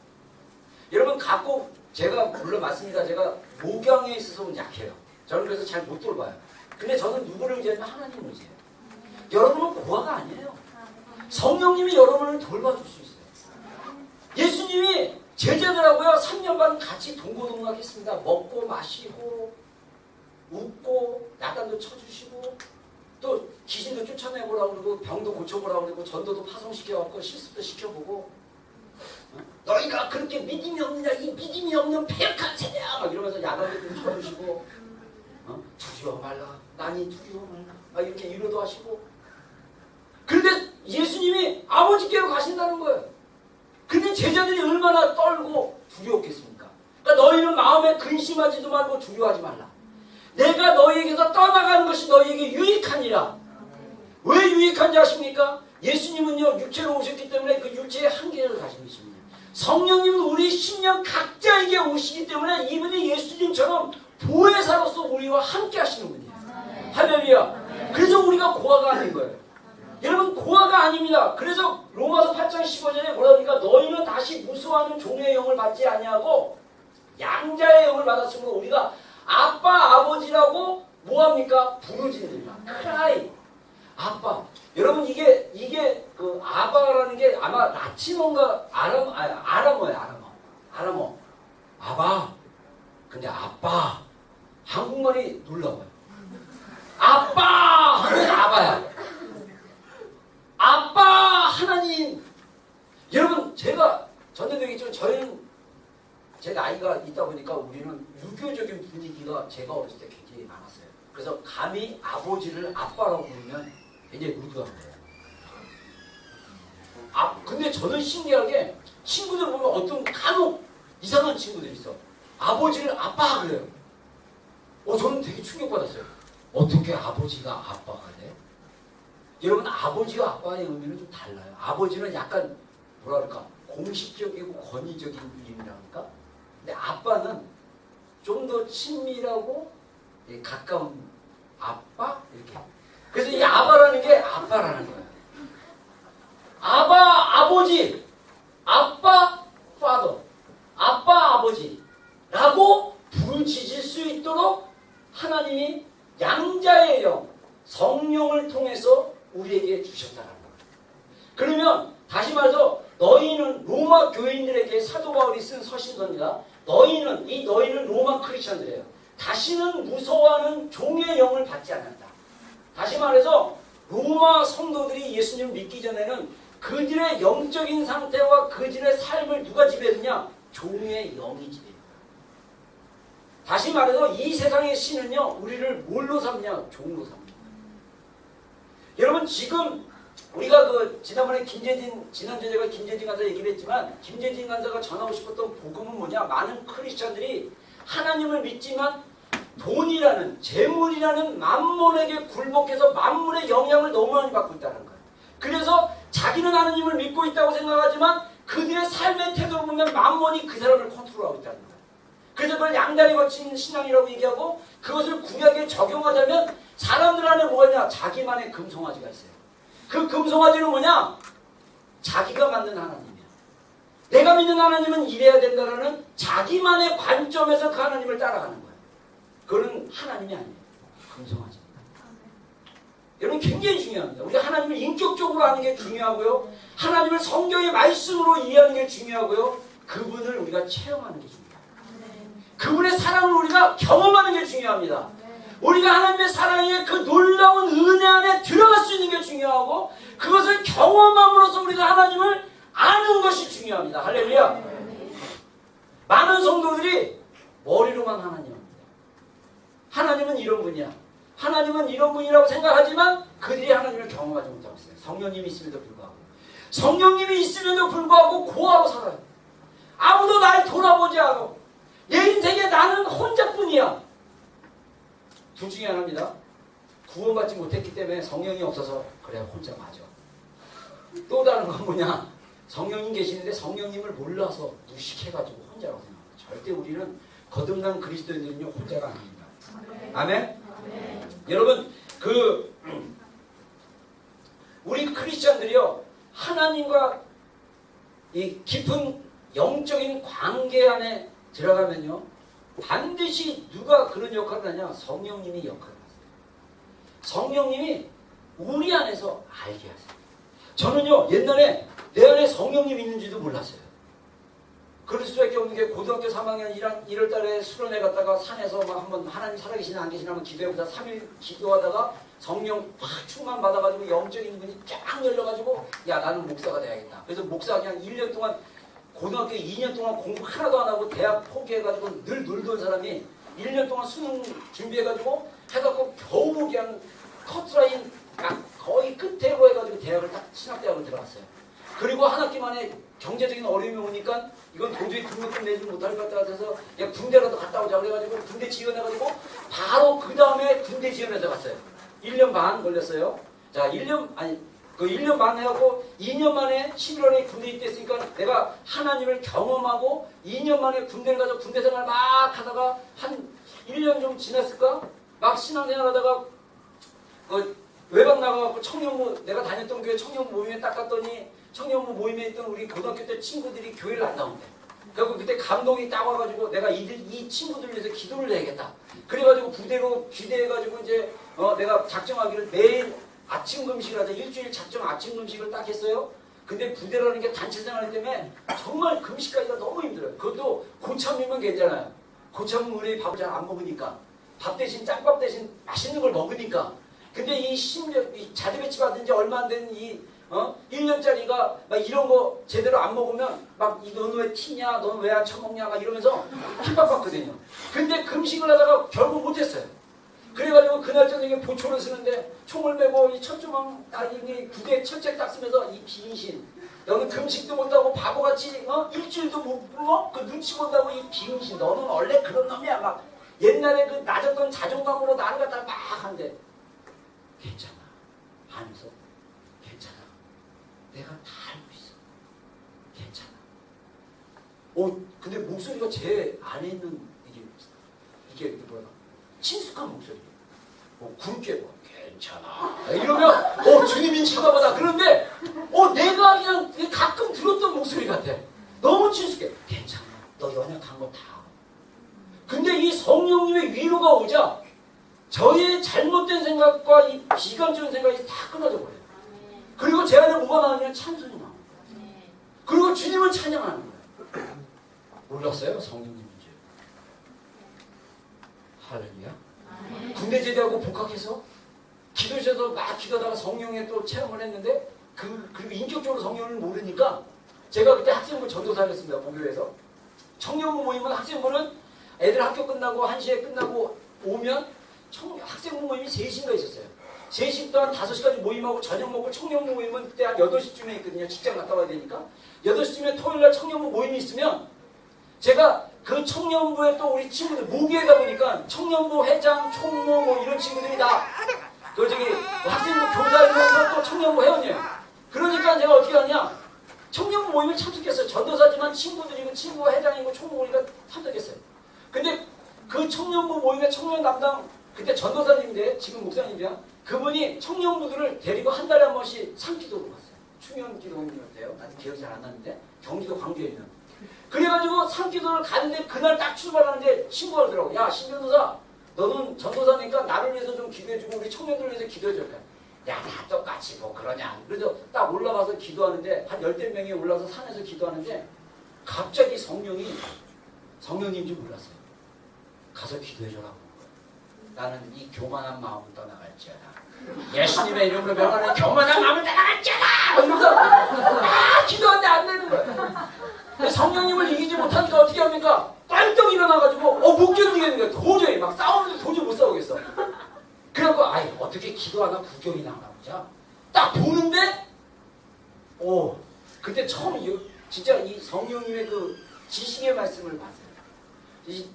여러분, 갖고, 제가 물론 맞습니다. 제가 목양에 있어서 약해요. 저는 그래서 잘 못 돌봐요. 근데 저는 누구를 의지하면 하나님을 의지해요. 여러분은 고아가 아니에요. 성령님이 여러분을 돌봐줄 수 있어요. 예수님이 제자들하고요 3년 반 같이 동고동락했습니다. 먹고 마시고 웃고 야단도 쳐주시고, 또 귀신도 쫓아내보라고 그러고, 병도 고쳐보라고 그러고, 전도도 파송시켜갖고 실습도 시켜보고, 너희가 그렇게 믿음이 없느냐, 이 믿음이 없는 패역한 세대야 막 이러면서 야단도 좀 쳐주시고, 두려워 말라, 나니 두려워 말라 막 이렇게 위로도 하시고. 그런데 예수님이 아버지께로 가신다는 거예요. 근데 제자들이 얼마나 떨고 두려웠겠습니까? 그러니까 너희는 마음에 근심하지도 말고 두려워하지 말라. 내가 너희에게서 떠나가는 것이 너희에게 유익하니라. 왜 유익한지 아십니까? 예수님은요 육체로 오셨기 때문에 그 육체의 한계를 가진 것입니다. 성령님은 우리 심령 각자에게 오시기 때문에 이분이 예수님처럼 보혜사로서 우리와 함께 하시는 분이에요. 할렐루야. 그래서 우리가 고아가 아닌 거예요. 여러분, 고아가 아닙니다. 그래서 로마서 8장 15절에 뭐라 그러니까, 너희는 다시 무수하는 종의 영을 받지 아니하고 양자의 영을 받았으므로 우리가 아빠 아버지라고 뭐합니까? 부르짖느니라. 크라이. 아빠. 여러분, 이게 그 아바라는 게 아마 라틴어인가 아람어예요. 아람어. 아바. 근데 아빠. 한국말이 놀라워요. 아빠 하면 아바야. 아빠 하나님. 여러분, 제가 전에도 얘기했지만 저희는 제 나이가 있다 보니까 우리는 유교적인 분위기가 제가 어렸을 때 굉장히 많았어요. 그래서 감히 아버지를 아빠라고 부르면 굉장히 무드한 거예요. 근데 저는 신기하게 친구들 보면 어떤 간혹 이상한 친구들이 있어. 아버지를 아빠 그래요. 저는 되게 충격받았어요. 어떻게 아버지가 아빠가 돼? 여러분, 아버지와 아빠의 의미는 좀 달라요. 아버지는 약간 뭐랄까 공식적이고 권위적인 이름이랄까? 근데 아빠는 좀 더 친밀하고 가까운 아빠? 이렇게. 그래서 이 아바라는 게 아빠라는 거예요. 아바, 아버지. 아빠, father. 아빠, 아버지라고 부르짖을 수 있도록 하나님이 양자의 영, 성령을 통해서 우리에게 주셨다는 거예요. 그러면 다시 말해서 너희는 로마 교인들에게 사도 바울이 쓴 서신서입니다. 너희는 로마 크리스천들이에요. 다시는 무서워하는 종의 영을 받지 않는다. 다시 말해서 로마 성도들이 예수님을 믿기 전에는 그들의 영적인 상태와 그들의 삶을 누가 지배했느냐? 종의 영이 지배했다. 다시 말해서 이 세상의 신은요, 우리를 뭘로 삼냐? 종으로 삼는 거예요. 여러분, 지금 우리가 지난번에 지난주에 제가 김재진 간사 얘기를 했지만, 김재진 간사가 전하고 싶었던 복음은 뭐냐? 많은 크리스찬들이 하나님을 믿지만 돈이라는 재물이라는 만몬에게 굴복해서 만몬의 영향을 너무 많이 받고 있다는 거예요. 그래서 자기는 하나님을 믿고 있다고 생각하지만 그들의 삶의 태도를 보면 만몬이 그 사람을 컨트롤하고 있다는 거예요. 그래서 그걸 양다리 거친 신앙이라고 얘기하고 그것을 구약에 적용하자면 사람들 안에 뭐가 있냐? 자기만의 금송아지가 있어요. 그 금송아지는 뭐냐? 자기가 만든 하나님이야. 내가 믿는 하나님은 이래야 된다라는 자기만의 관점에서 그 하나님을 따라가는 거야. 그거는 하나님이 아니에요. 금송아지입니다. 여러분 굉장히 중요합니다. 우리가 하나님을 인격적으로 아는 게 중요하고요. 하나님을 성경의 말씀으로 이해하는 게 중요하고요. 그분을 우리가 체험하는 게 중요해요. 그분의 사랑을 우리가 경험하는 게 중요합니다. 우리가 하나님의 사랑의 그 놀라운 은혜 안에 들어갈 수 있는 게 중요하고 그것을 경험함으로써 우리가 하나님을 아는 것이 중요합니다. 할렐루야. 많은 성도들이 머리로만 하나님 합니다. 하나님은 이런 분이야. 하나님은 이런 분이라고 생각하지만 그들이 하나님을 경험하지 못하고 있어요. 성령님이 있음에도 불구하고. 성령님이 있음에도 불구하고 고아로 살아요. 아무도 날 돌아보지 않아. 내 인생에 나는 혼자뿐이야. 둘 중에 하나입니다. 구원받지 못했기 때문에 성령이 없어서 그래 혼자 맞아. 또 다른 건 뭐냐? 성령님 계시는데 성령님을 몰라서 무식해가지고 혼자라고 생각합니다. 절대 우리는 거듭난 그리스도인들은요 혼자가 아닙니다. 아멘? 여러분 우리 크리스찬들이요 하나님과 이 깊은 영적인 관계 안에 들어가면요 반드시 누가 그런 역할을 하냐? 성령님이 역할을 하세요. 성령님이 우리 안에서 알게 하세요. 저는요 옛날에 내 안에 성령님이 있는지도 몰랐어요. 그럴 수밖에 없는 게 고등학교 3학년 1월 달에 수련회 갔다가 산에서 막 한번 하나님 살아계시나 안 계시나 한번 기도해보자 3일 기도하다가 성령 확 충만 받아가지고 영적인 문이 쫙 열려가지고 야 나는 목사가 돼야겠다. 그래서 목사 그냥 1년 동안 고등학교 2년 동안 공부 하나도 안 하고 대학 포기해가지고 늘 놀던 사람이 1년 동안 수능 준비해가지고 해갖고 겨우 그냥 커트라인 거의 끝에로 해가지고 대학을 딱 신학대학을 들어갔어요. 그리고 한 학기 만에 경제적인 어려움이 오니까 이건 도저히 등록금 내지 못할 것 같아서 야 군대라도 갔다 오자 그래가지고 군대 지원해가지고 바로 그 다음에 군대 지원해서 갔어요. 1년 반 걸렸어요. 자 1년 반 해갖고 2년 만에 11월에 군대 입대했으니까 내가 하나님을 경험하고 2년 만에 군대를 가서 군대 생활 막 하다가 한 1년 좀 지났을까? 막 신앙생활 하다가 외박 나가갖고 청년부 내가 다녔던 교회 청년부 모임에 딱 갔더니 청년부 모임에 있던 우리 고등학교 때 친구들이 교회를 안 나온대. 그래서 그때 감독이 딱 와가지고 내가 이 친구들 위해서 기도를 해야겠다. 그래가지고 부대로 기대해가지고 이제 내가 작정하기를 매일 아침 금식을 하자. 일주일 작정 아침 금식을 딱 했어요. 근데 부대라는 게 단체 생활이기 때문에 정말 금식하기가 너무 힘들어요. 그것도 고참이면 괜찮아요. 고참은 우리 밥을 잘 안 먹으니까 밥 대신 짬밥 대신 맛있는 걸 먹으니까. 근데 이 자대배치 받은 지 얼마 안 된 1년짜리가 막 이런 거 제대로 안 먹으면 막 너는 왜 튀냐? 너는 왜 안 처먹냐? 막 이러면서 핍박받거든요. 근데 금식을 하다가 결국 못했어요. 그래가지고 그날 저녁에 보초를 쓰는데 총을 메고 이 첫조망 부대 첫째 딱 쓰면서 이 빙신 너는 금식도 못하고 바보같이 일주일도 못 굶어? 그 눈치 본다고 이 빙신 너는 원래 그런 놈이야. 막 옛날에 그 낮았던 자존감으로 나를 갖다가 막 한대. 괜찮아 하면서 괜찮아 내가 다 알고 있어 괜찮아. 근데 목소리가 제 안에 있는 이게 뭐야 친숙한 목소리. 굵게 괜찮아 이러면 주님인 쳐다보다. 그런데 내가 그냥 가끔 들었던 목소리 같아. 너무 친숙해. 괜찮아 너 연약한 거 다 알아. 근데 이 성령님의 위로가 오자 저의 잘못된 생각과 이 비관적인 생각이 다 끊어져 버려요. 그리고 제 안에 뭐가 나오냐면 찬송이 나와요. 그리고 주님을 찬양하는 거예요. 몰랐어요? 성령님인 줄. 할렐루야. 군대 제대하고 복학해서 기도실에서 막 기도하다가 성령에 또 체험을 했는데 그리고 인격적으로 성령을 모르니까 제가 그때 학생부 전도사를 했습니다. 목요에서. 청년부 모임은 학생부는 애들 학교 끝나고 1시에 끝나고 오면 학생부 모임이 3시인가 있었어요. 3시부터 한 5시까지 모임하고 저녁 먹고 청년부 모임은 그때 한 8시쯤에 있거든요. 직장 갔다 와야 되니까. 8시쯤에 토요일날 청년부 모임이 있으면 제가 그 청년부에 또 우리 친구들 모교에다 보니까 청년부 회장, 총무 뭐 이런 친구들이 다 그 저기 학생부 교사이면서 또 청년부 회원이에요. 그러니까 제가 어떻게 하냐? 청년부 모임에 참석했어요. 전도사지만 친구들이고 친구가 회장이고 총무니까 참석했어요. 근데 그 청년부 모임의 청년 담당 그때 전도사님인데 지금 목사님이야. 그분이 청년부들을 데리고 한 달에 한 번씩 산기도로 갔어요. 충현 기도원님이었대요. 나도 기억이 잘 안 나는데 경기도 광주에 있는. 그래가지고 산기도를 가는데 그날 딱 출발하는데 친구가 그러더라고. 야 신전도사 너는 전도사니까 나를 위해서 좀 기도해주고 우리 청년들을 위해서 기도해줄까. 야 다 똑같이 뭐 그러냐. 그래서 딱 올라가서 기도하는데 한 10대 명이 올라가서 산에서 기도하는데 갑자기 성령님인 줄 몰랐어요. 가서 기도해줘라고. 나는 이 교만한 마음을 떠나갈지어다. 예수님의 이름으로 명하는 교만한 마음을 떠나갈지어다. 이러면서 기도하는데 안 되는 거야. 성령님을 이기지 못하니까 어떻게 합니까? 빤떡 일어나가지고 못 견디겠는 거야. 도저히 막 싸우는데 도저히 못 싸우겠어. 그래갖고 아이 어떻게 기도하다 구경이나 하나 보자. 딱 보는데 그때 처음 진짜 이 성령님의 그 지식의 말씀을 봤어요. 이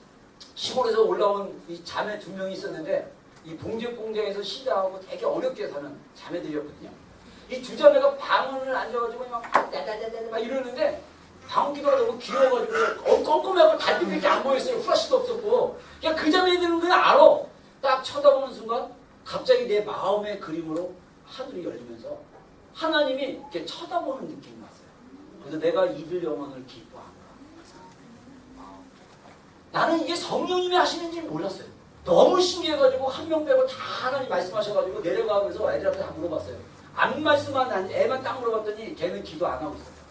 시골에서 올라온 이 자매 2명이 있었는데 이 봉제 공장에서 시다하고 되게 어렵게 사는 자매들이었거든요. 이 2자매가 방언을 앉아가지고 막 이러는데 방귀도 하고 귀여워가지고 껌껌해갖고 달빛밖에 안 보였어요. 후라시도 없었고. 그냥 그 자매들은 그냥 알아. 딱 쳐다보는 순간 갑자기 내 마음의 그림으로 하늘이 열리면서 하나님이 이렇게 쳐다보는 느낌이 왔어요. 그래서 내가 이들 영혼을 기뻐한다. 나는 이게 성령님이 하시는지 몰랐어요. 너무 신기해가지고 한 명 빼고 다 하나님 말씀하셔가지고 내려가면서 애들한테 다 물어봤어요. 안 말씀한 애만 딱 물어봤더니 걔는 기도 안 하고 있어요.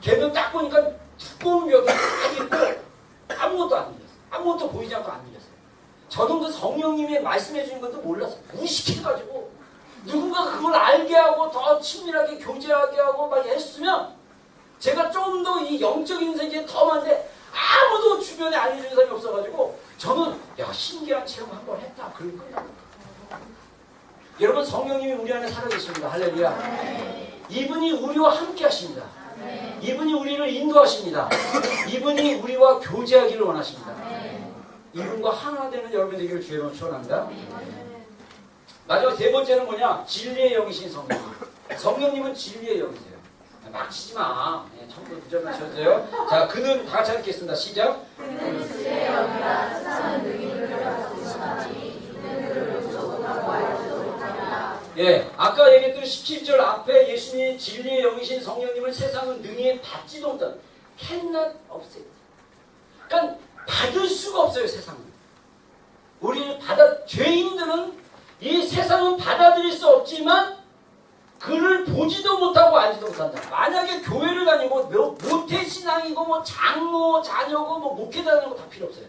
걔는 딱 보니까 두꺼운 벽이 딱 있고 아무것도 안 들렸어요. 아무것도 보이지 않고 안 들렸어요. 저는 그 성령님이 말씀해 주는 것도 몰랐어요. 무식해가지고 누군가 그걸 알게 하고 더 친밀하게 교제하게 하고 막 했으면 제가 좀 더 이 영적인 세계에 더 많은데 아무도 주변에 알려주는 사람이 없어가지고 저는 신기한 체험 한번 했다. 그러고 끝났다. 여러분 성령님이 우리 안에 살아계십니다. 할렐루야. 이분이 우리와 함께 하십니다. 이분이 우리를 인도하십니다. 이분이 우리와 교제하기를 원하십니다. 이분과 하나 되는 여러분 되기를 주의 이름으로 축원합니다. 마지막 3번째는 뭐냐? 진리의 영이신 성령님. 성령님은 진리의 영이세요. 막 치지 마. 참고 9절만 쳐주세요. 자, 그는 다 같이 읽겠습니다. 시작. 그는 진리의 영이라 세상은 능히 그를 받으시나니 이는 그를 조금하고 알지도 못하리라. 예, 아까 얘기했던 17절 앞에 예수님이 진리의 영이신 성령님을 세상은 능히 받지도 못한 cannot 없애요. 그러니까 받을 수가 없어요. 세상은. 우리를 죄인들은 이 세상은 받아들일 수 없지만 그를 보지도 못하고 알지도 못한다. 만약에 교회를 다니고 모태신앙이고 뭐 장로, 자녀고 뭐 목회자고 다 필요 없어요.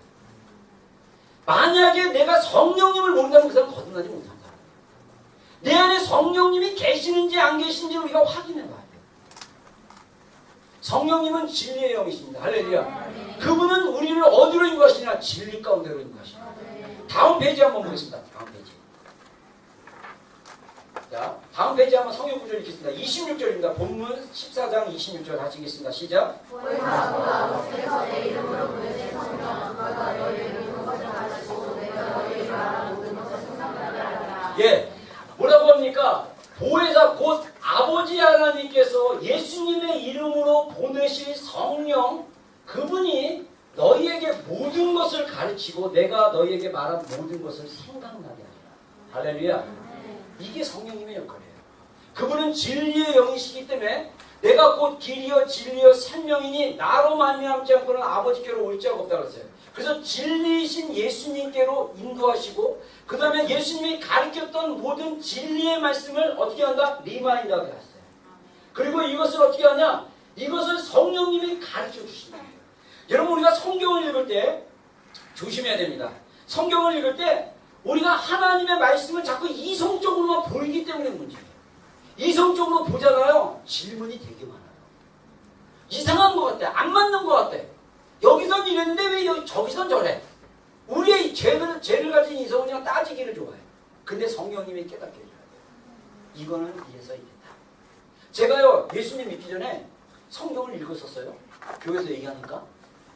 만약에 내가 성령님을 모른다면 그 사람은 거듭나지 못한다. 내 안에 성령님이 계시는지 안 계시는지 우리가 확인해 봐야 돼요. 성령님은 진리의 영이십니다. 할렐루야. 그분은 우리를 어디로 인도하시냐? 진리 가운데로 인도하십니다. 다음 페이지 한번 보겠습니다. 다음 페이지. 자, 다음 페이지 한번 성경 구절 읽겠습니다. 26절입니다. 본문 14장 26절 같이 읽겠습니다. 시작. 아버지께서 내 이름으로 부르신 성령 그가 너희를 그것을 가르치고 내가 너희에게 말한 모든 것을 생각나게 하리라. 예, 뭐라고 합니까? 보혜사 곧 아버지 하나님께서 예수님의 이름으로 보내실 성령 그분이 너희에게 모든 것을 가르치고 내가 너희에게 말한 모든 것을 생각나게 하리라. 할렐루야. 이게 성령님의 역할이에요. 그분은 진리의 영이시기 때문에 내가 곧 길이요 진리요 생명이니 나로 말미암지 않고는 아버지께로 올 자가 없다고 했어요. 그래서 진리이신 예수님께로 인도하시고 그 다음에 예수님이 가르쳤던 모든 진리의 말씀을 어떻게 한다? 리마인드하게 하셨어요. 그리고 이것을 어떻게 하냐? 이것을 성령님이 가르쳐 주시는 거예요. 여러분 우리가 성경을 읽을 때 조심해야 됩니다. 성경을 읽을 때 우리가 하나님의 말씀을 자꾸 이성적으로만 보이기 때문에 문제예요. 이성적으로 보잖아요. 질문이 되게 많아요. 이상한 것 같아. 안 맞는 것 같아. 여기선 이랬는데 왜 저기선 저래. 우리의 죄를 가진 이성은 그냥 따지기를 좋아해. 근데 성령님이 깨닫게 해줘야 돼요. 이거는 이래서 이랬다. 제가요 예수님 믿기 전에 성경을 읽었었어요. 교회에서 얘기하니까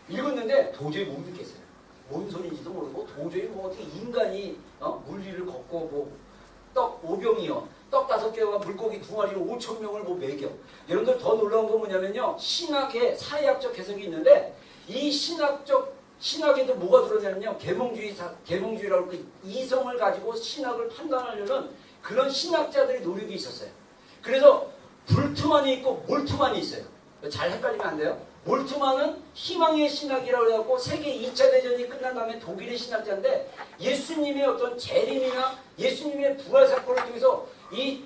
읽었는데 도저히 못 믿겠어요. 뭔 소리인지도 모르고 도저히 뭐 어떻게 인간이 물리를 걷고 뭐 떡 5병이요. 떡 5개와 물고기 2마리로 5,000명을 뭐 먹여. 여러분들 더 놀라운 건 뭐냐면요. 신학의 사회학적 해석이 있는데 이 신학에도 뭐가 들어냐면요. 계몽주의라고 그 이성을 가지고 신학을 판단하려는 그런 신학자들의 노력이 있었어요. 그래서 불투만이 있고 몰투만이 있어요. 잘 헷갈리면 안 돼요. 몰투만은 희망의 신학이라고 해갖고 세계 2차 대전이 끝난 다음에 독일의 신학자인데 예수님의 어떤 재림이나 예수님의 부활 사건을 통해서 이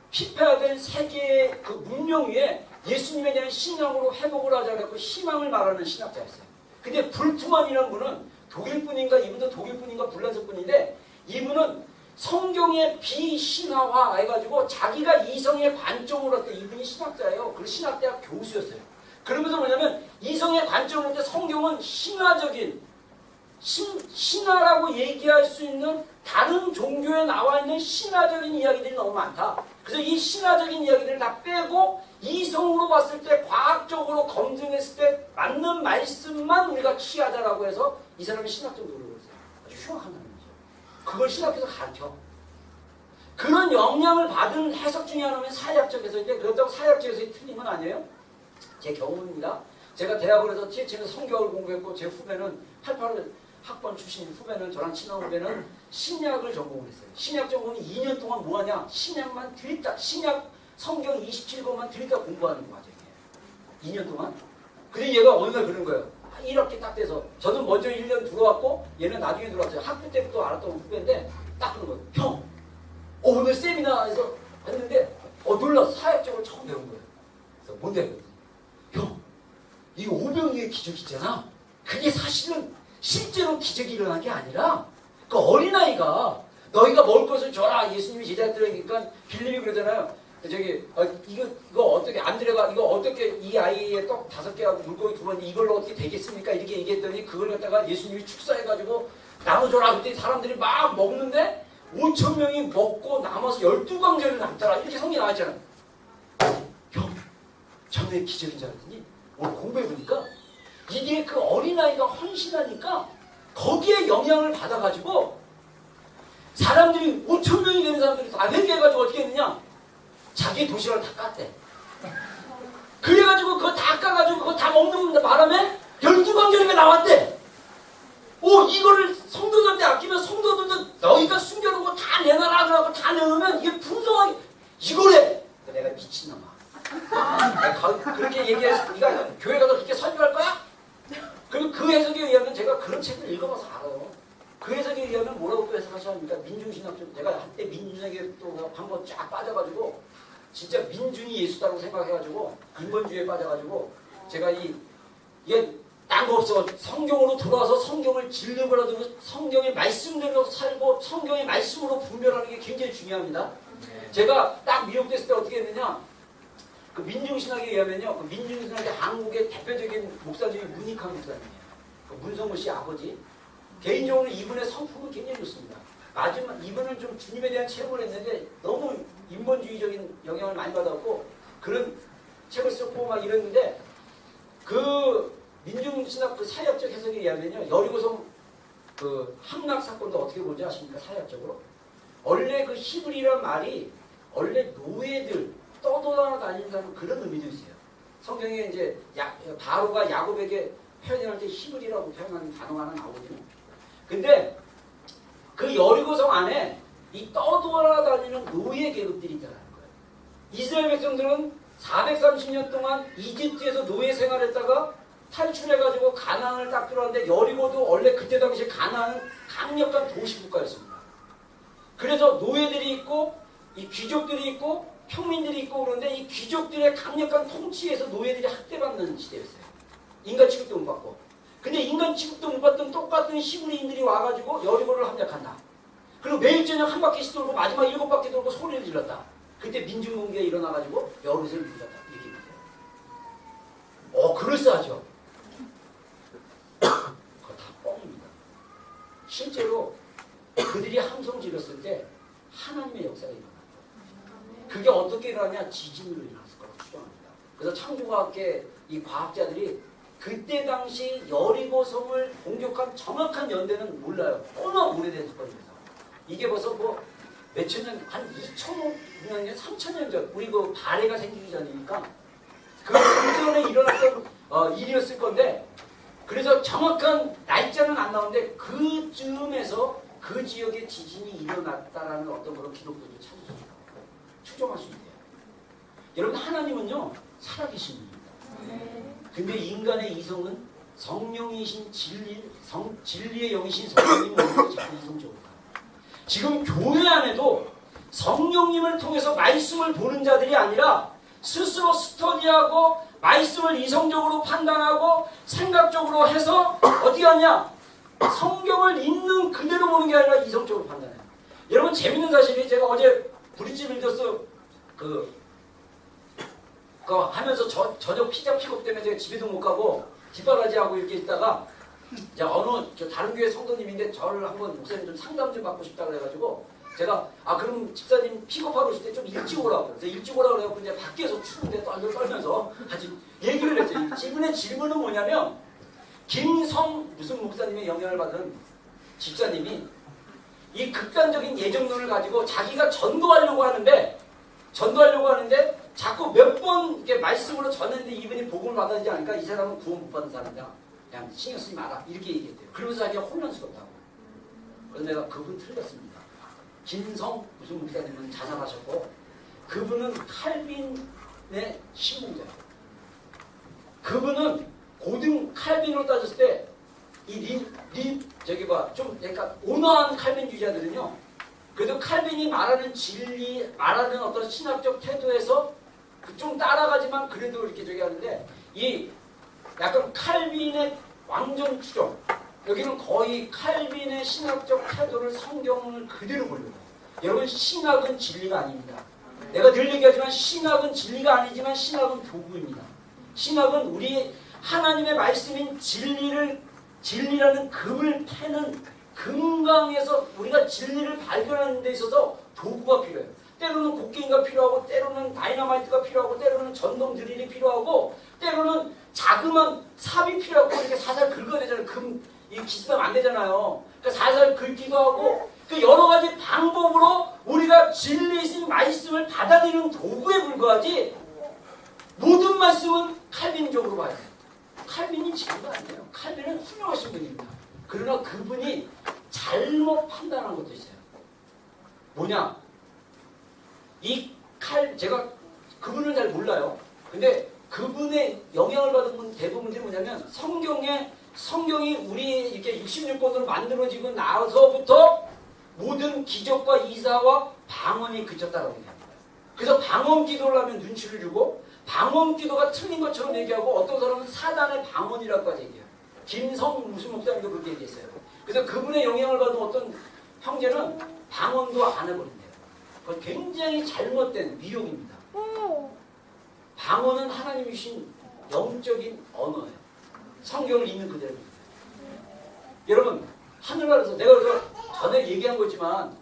피폐화된 세계의 그 문명 위에 예수님에 대한 신앙으로 회복을 하자 그래갖고 희망을 말하는 신학자였어요. 근데 불투만이라는 분은 독일분인가 이분도 독일분인가 불란서분인데 이분은 성경의 비신화화 해가지고 자기가 이성의 관점으로 할 때 이분이 신학자예요. 그리고 신학대학 교수였어요. 그러면서 뭐냐면 이성의 관점으로 할 때 성경은 신화적인 신화라고 얘기할 수 있는 다른 종교에 나와 있는 신화적인 이야기들이 너무 많다. 그래서 이 신화적인 이야기들을 다 빼고 이성으로 봤을 때 과학적으로 검증했을 때 맞는 말씀만 우리가 취하자라고 해서 이 사람이 신학적 노력을 했어요. 아주 흉악한 사람이죠. 그걸 신학에서 가르쳐. 그런 영향을 받은 해석 중에 하나는 사회학적 해석인데 그렇다고 사회학적 해석이 틀린 건 아니에요. 제 경험입니다. 제가 대학을 해서 TH에서 성경을 공부했고 제 후배는 88 학번 출신 후배는 저랑 친한 후배는 신약을 전공을 했어요. 신약 전공은 2년 동안 뭐하냐? 신약만 들이다. 신약 성경 27권만 들이다 공부하는 과정이에요. 2년 동안. 근데 얘가 어느 날 그런 거예요. 이렇게 딱 돼서 저는 먼저 1년 들어왔고 얘는 나중에 들어왔어요. 학부 때부터 알았던 후배인데 딱 그런 거예요. 형! 오늘 세미나에서 했는데 놀라서 사회학적으로 처음 배운 거예요. 그래서 뭔데? 형! 이 오병이의 기적 있잖아. 그게 사실은 실제로 기적이 일어난 게 아니라 그 어린아이가 너희가 먹을 것을 줘라. 예수님이 제자들에니까 빌립이 그러잖아요. 저기 이거 어떻게 안드레가 이거 어떻게 이 아이의 떡 5개하고 물고기 2마리 이걸로 어떻게 되겠습니까? 이렇게 얘기했더니 그걸 갖다가 예수님이 축사해가지고 나눠줘라. 그때 사람들이 막 먹는데 5,000명이 먹고 남아서 12광절이 남더라. 이렇게 성경이 나와있잖아요. 형, 전에 기적인 줄 알았더니 오늘 공부해보니까 이게 그 어린아이가 헌신하니까 거기에 영향을 받아가지고 사람들이 5,000명이 되는 사람들이 다 회개해가지고 어떻게 했느냐? 자기 도시락을 다 깠대. 그래가지고 그거 다 까가지고 그거 다 먹는 바람에 12광절이가 나왔대. 이거를 성도들한테 아끼면 성도들도 너희가 숨겨놓은 거 다 내놔라 그러고 다 내놓으면 이게 풍성하게 이거래. 내가 미친놈아. 그렇게 얘기해서 네가 교회 가서 그렇게 설교할 거야? 그리고 그 해석에 의하면 제가 그런 책을 읽어봐서 알아요. 그 해석에 의하면 뭐라고 또 해석하십니까? 민중신학 좀 제가 한때 민중에게 또 한번 쫙 빠져가지고 진짜 민중이 예수다라고 생각해가지고 인본주의에 빠져가지고 제가 이게 딴 거 없어. 성경으로 돌아와서 성경을 진립을 하고 성경의 말씀대로 살고 성경의 말씀으로 분별하는 게 굉장히 중요합니다. 제가 딱 미국됐을 때 어떻게 했느냐? 그 민중신학에 의하면요, 그 민중신학의 한국의 대표적인 목사 중에 문익환 목사님이에요. 그 문성호 씨 아버지. 개인적으로 이분의 성품은 굉장히 좋습니다. 마지막 이분은 좀 주님에 대한 체험을 했는데 너무 인본주의적인 영향을 많이 받았고 그런 책을 쓰고 막 이랬는데 그 민중신학 그 사회학적 해석에 의하면요, 여리고성 그 함락 사건도 어떻게 보는지 아십니까? 사회학적으로. 원래 그 히브리란 말이 원래 노예들 떠돌아다니는 사람 그런 의미도 있어요. 성경에 이제 바로가 야곱에게 표현할 때 히브리라고 표현하는 단어가 하나 나오거든요. 근데 그 여리고성 안에 이 떠돌아다니는 노예 계급들이 있다는 거예요. 이스라엘 백성들은 430년 동안 이집트에서 노예 생활했다가 탈출해가지고 가나안을 딱 들어왔는데 여리고도 원래 그때 당시에 가나안은 강력한 도시 국가였습니다. 그래서 노예들이 있고 이 귀족들이 있고 평민들이 있고 그런데 이 귀족들의 강력한 통치에서 노예들이 학대받는 시대였어요. 인간 취급도 못 받고. 근데 인간 취급도 못 받던 똑같은 히브리인들이 와가지고 여리고를 함락한다. 그리고 매일 저녁 한 바퀴씩 돌고 마지막 7바퀴 돌고 소리를 질렀다. 그때 민중공개가 일어나가지고 여리고를 부셨다. 이렇게 얘기해요. 그럴싸하죠. 그거 다 뻥입니다. 실제로 그들이 함성 질렀을 때 하나님의 역사가 일어났다. 그게 어떻게 일어나냐? 지진으로 일어났을 거라고 추정합니다. 그래서 창조과학계 이 과학자들이 그때 당시 여리고성을 공격한 정확한 연대는 몰라요. 워낙 오래된 사건이라서. 이게 벌써 뭐 몇천 년, 한 2,500년, 3,000년 전, 우리 그 발해가 생기기 전이니까 그 전에 일어났던 일이었을 건데, 그래서 정확한 날짜는 안 나오는데 그쯤에서 그 지역에 지진이 일어났다라는 어떤 그런 기록들도 찾을 수 있어요. 추정할 수 있대요. 여러분, 하나님은요 살아계신 분입니다. 근데 인간의 이성은 성령이신 진리의 영이신 성령님 모르고 자꾸 이성적으로 가요. 지금 교회 안에도 성령님을 통해서 말씀을 보는 자들이 아니라 스스로 스터디하고 말씀을 이성적으로 판단하고 생각적으로 해서 어떻게 하냐? 성경을 있는 그대로 보는 게 아니라 이성적으로 판단해요. 여러분, 재밌는 사실이, 제가 어제 브릿지 빌더스 그 하면서 저녁 피자 픽업 때문에 제가 집에도 못 가고 뒷바라지 하고 이렇게 있다가 이제 어느 다른 교회 성도님인데 저를 한번 목사님 좀 상담 좀 받고 싶다 그래가지고 제가 그럼 집사님 픽업하러 오실 때 좀 일찍 오라고. 그래서 일찍 오라고 그래갖고 이제 밖에서 추운데 떨면서 같이 얘기를 했어요. 이분의 질문은 뭐냐면, 김성 무슨 목사님의 영향을 받은 집사님이 이 극단적인 예정론을 가지고 자기가 전도하려고 하는데 자꾸 몇 번 이렇게 말씀으로 전했는데 이분이 복음을 받아들이지 않으니까 이 사람은 구원 못 받은 사람이다. 그냥 신경 쓰지 마라. 이렇게 얘기했대요. 그러면서 자기가 혼란스럽다고. 그래서 내가 그분 틀렸습니다. 김성 무슨 목사님은 자살하셨고 그분은 칼빈의 신봉자예요. 그분은 고등 칼빈으로 따졌을 때 이 좀 약간 온화한 칼빈주의자들은요, 그래도 칼빈이 말하는 진리, 말하는 어떤 신학적 태도에서 좀 따라가지만 그래도 이렇게 하는데, 이 약간 칼빈의 왕정 추정, 여기는 거의 칼빈의 신학적 태도를 성경을 그대로 보려고. 여러분, 신학은 진리가 아닙니다. 내가 늘 얘기하지만 신학은 진리가 아니지만 신학은 도구입니다. 신학은 우리 하나님의 말씀인 진리라는 금을 패는 금강에서 우리가 진리를 발견하는 데 있어서 도구가 필요해요. 때로는 곡괭이가 필요하고, 때로는 다이너마이트가 필요하고, 때로는 전동 드릴이 필요하고, 때로는 자그마한 삽이 필요하고, 이렇게 살살 긁어야 되잖아요. 이 기스면 안 되잖아요. 그러니까 살살 긁기도 하고, 그 여러 가지 방법으로 우리가 진리이신 말씀을 받아들이는 도구에 불과하지, 모든 말씀은 칼빈적으로 봐야 돼요. 칼빈이 지금도 아니에요. 칼빈은 훌륭하신 분입니다. 그러나 그분이 잘못 판단한 것도 있어요. 뭐냐? 제가 그분을 잘 몰라요. 근데 그분의 영향을 받은 분 대부분들이 뭐냐면, 성경이 우리 이렇게 66권으로 만들어지고 나서부터 모든 기적과 이사와 방언이 그쳤다라고 얘기합니다. 그래서 방언 기도를 하면 눈치를 주고, 방언 기도가 틀린 것처럼 얘기하고, 어떤 사람은 사단의 방언이라고까지 얘기해요. 김성 무슨 목사님도 그렇게 얘기했어요. 그래서 그분의 영향을 받은 어떤 형제는 방언도 안 해버린대요. 그건 굉장히 잘못된 미혹입니다. 방언은 하나님이신 영적인 언어예요. 성경을 읽는 그대로입니다. 여러분, 하늘나라에서 내가 그래서 전에 얘기한 거지만,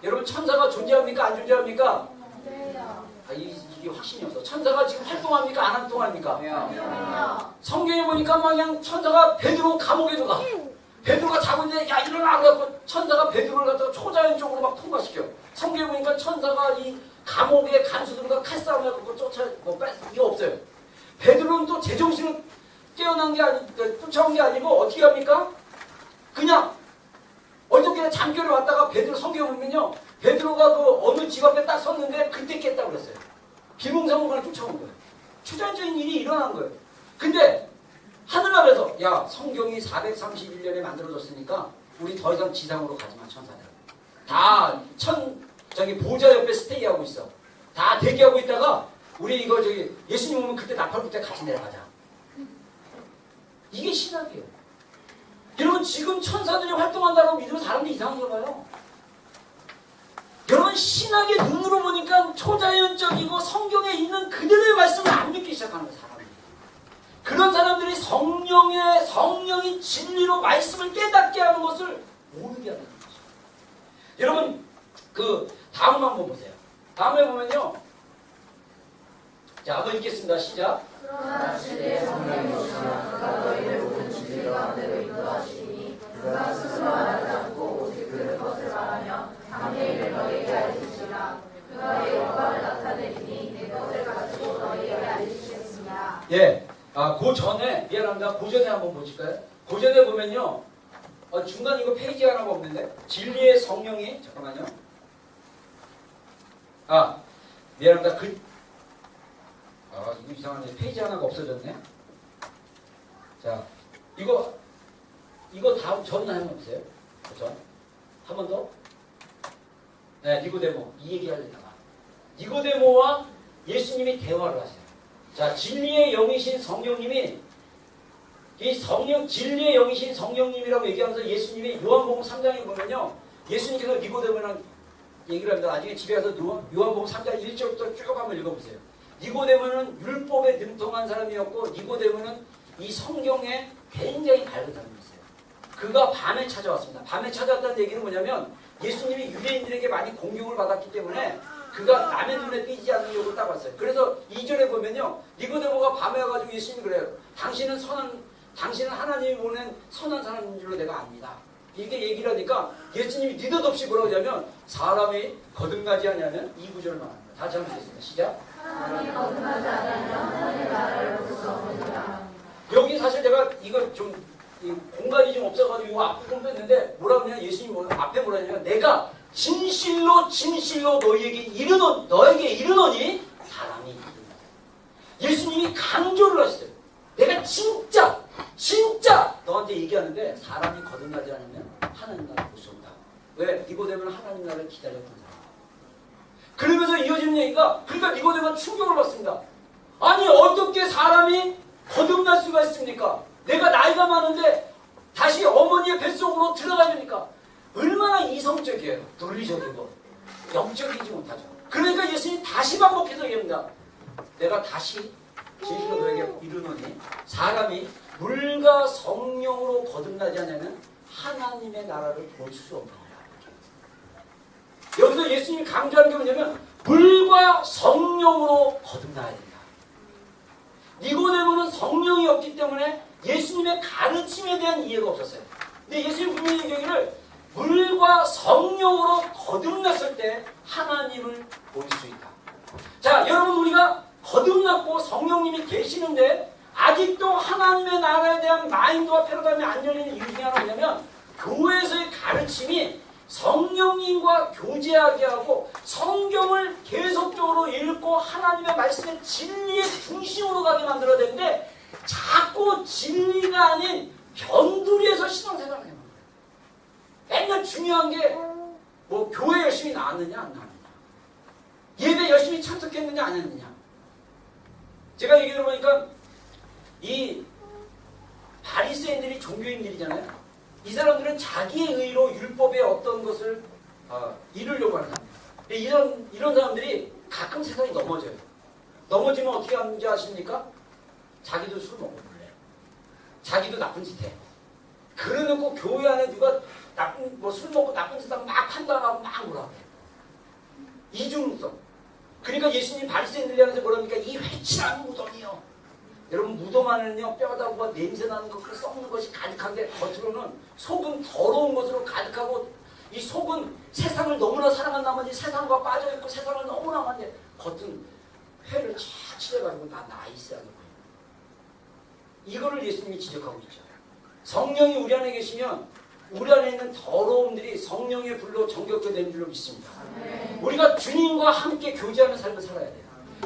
여러분, 천사가 존재합니까? 안 존재합니까? 이게 확신이 없어. 천사가 지금 활동합니까? 안 활동합니까? 성경에 보니까 막 그냥 천사가 베드로 감옥에 들어가. 베드로가 자고 있는데 야 일어나 그래갖고 천사가 베드로를 갖다가 초자연적으로 막 통과시켜. 성경에 보니까 천사가 이 감옥의 간수들과 칼싸움 해갖고 이게 없어요. 베드로는 또 제정신을 깨어난 게 쫓아온 게 아니고 어떻게 합니까? 그냥 어저께 잠결에 왔다가 베드로 성경에 보면요, 베드로가 그 어느 집 앞에 딱 섰는데 그때 깼다고 그랬어요. 비몽사몽간에 쫓아온 거예요. 추전적인 일이 일어난 거예요. 근데 하늘나라에서 야, 성경이 431년에 만들어졌으니까 우리 더 이상 지상으로 가지마. 천사들 다 보좌 옆에 스테이하고 있어. 다 대기하고 있다가 우리 예수님 오면 그때 나팔 불 때 같이 내려가자. 이게 신학이에요. 여러분, 지금 천사들이 활동한다고 믿으면 사람들이 이상한가 봐요. 여러분, 신학의 눈으로 보니까 초자연적이고 성경에 있는 그대로의 말씀을 안 믿기 시작하는 거예요, 사람들이. 그런 사람들이 성령이 진리로 말씀을 깨닫게 하는 것을 모르게 하는 거죠. 여러분, 그 다음 한번 보세요. 다음에 보면요, 자, 한번 읽겠습니다. 시작. 그러나 진리의 성령이 오시면 그가 너희를 모든 진리 가운데로 인도하시니 그가 스스로 말하지 않고 오직 들은 것을 말하며 당의 일을 너희에게 알리시리라. 그가 내 영광을 나타내리니 내 것을 가지고 너희에게 알리시겠습니다. 예. 그 전에, 미안합니다. 그 전에 한번 보실까요? 그 전에 보면요. 중간 이거 페이지 하나가 없는데? 진리의 성령이, 잠깐만요. 미안합니다. 이거 이상하네. 페이지 하나가 없어졌네. 자, 이거 다음 전 한번 보세요. 전. 한 번 더. 네, 니고데모. 이 얘기 하려다가. 니고데모와 예수님이 대화를 하세요. 자, 진리의 영이신 성령님이 진리의 영이신 성령님이라고 얘기하면서 예수님이 요한복음 3장에 보면요. 예수님께서 니고데모랑 얘기를 합니다. 나중에 집에 가서 요한복음 3장 1절부터 쭉 한번 읽어보세요. 니고데모는 율법에 능통한 사람이었고 니고데모는 이 성경에 굉장히 밝은 사람이었어요. 그가 밤에 찾아왔습니다. 밤에 찾아왔다는 얘기는 뭐냐면 예수님이 유대인들에게 많이 공경을 받았기 때문에 그가 남의 눈에 띄지 않으려고 딱 왔어요. 그래서 2절에 보면요. 니고데모가 밤에 와가지고 예수님이 그래요. 당신은 하나님이 보낸 선한 사람인 줄로 내가 압니다. 이렇게 얘기를 하니까 예수님이 느닷없이 뭐라고 하냐면 사람이 거듭나지 않으면 이 구절을 말합니다. 다시 한번 읽겠습니다. 시작. 하나님이 거듭나지 않으면 하나님의 나라를 볼 수 없느니라. 여기 사실 제가 이거 좀 공간이 좀 없어가지고 이거 앞으로 좀 뺐는데 뭐라고 하냐 예수님이 앞에 뭐라 하냐면 내가 진실로 너에게 이르노니 사람이 이른다. 예수님이 강조를 하셨어요. 내가 진짜 너한테 얘기하는데 사람이 거듭나지 않으면 하나님 나라를 볼 수 없다. 왜? 니고데모는 하나님 나라를 기다렸던 사람. 그러면서 이어지는 얘기가 그러니까 니고데모는 충격을 받습니다. 아니 어떻게 사람이 거듭날 수가 있습니까? 내가 나이가 많은데 다시 어머니의 뱃속으로 들어가야 되니까 얼마나 이성적이에요. 논리적이고 영적이지 못하죠. 그러니까 예수님이 다시 반복해서 얘기합니다. 내가 다시 진실로 너에게 이르노니 사람이 물과 성령으로 거듭나지 않으면 하나님의 나라를 볼 수 없는 거야. 여기서 예수님이 강조하는 게 뭐냐면 물과 성령으로 거듭나야 된다. 니고데모는 성령이 없기 때문에 예수님의 가르침에 대한 이해가 없었어요. 근데 예수님 분명히 얘기를 물과 성령으로 거듭났을 때 하나님을 볼 수 있다. 자, 여러분 우리가 거듭났고 성령님이 계시는데 아직도 하나님의 나라에 대한 마인드와 패러다임이 안 열리는 이유 중에 하나가 뭐냐면 교회에서의 가르침이 성령님과 교제하게 하고 성경을 계속적으로 읽고 하나님의 말씀의 진리의 중심으로 가게 만들어야 되는데 자꾸 진리가 아닌 변두리에서 신앙생활을 해요. 맨날 중요한 게 뭐 교회 열심히 나왔느냐 안 나왔느냐, 예배 열심히 참석했느냐 안 했느냐. 제가 얘기 들어보니까 이 바리새인들이 종교인들이잖아요. 이 사람들은 자기의 의로 율법의 어떤 것을 이루려고 하는 사람들. 이런 사람들이 가끔 세상이 넘어져요. 넘어지면 어떻게 하는지 아십니까? 자기도 술 먹고 그래. 자기도 나쁜 짓 해. 그래놓고 교회 안에 누가 술 먹고 나쁜 짓 하고 막 판단하고 막 뭐라 그래. 이중성. 그러니까 예수님 바리새인들 향해서 뭐랍니까? 이 회칠한 무덤이요. 여러분 무덤 안에는요 뼈다 뭐 냄새 나는 것, 그 썩는 것이 가득한데 겉으로는 속은 더러운 것으로 가득하고 이 속은 세상을 너무나 사랑한 나머지 세상과 빠져있고 세상을 너무나 많은데 겉은 회를 쫙 칠해가지고 나이스하게 보여요. 이거를 예수님이 지적하고 있죠. 성령이 우리 안에 계시면 우리 안에 있는 더러움들이 성령의 불로 정결케 되는 줄로 믿습니다. 우리가 주님과 함께 교제하는 삶을 살아야 돼요.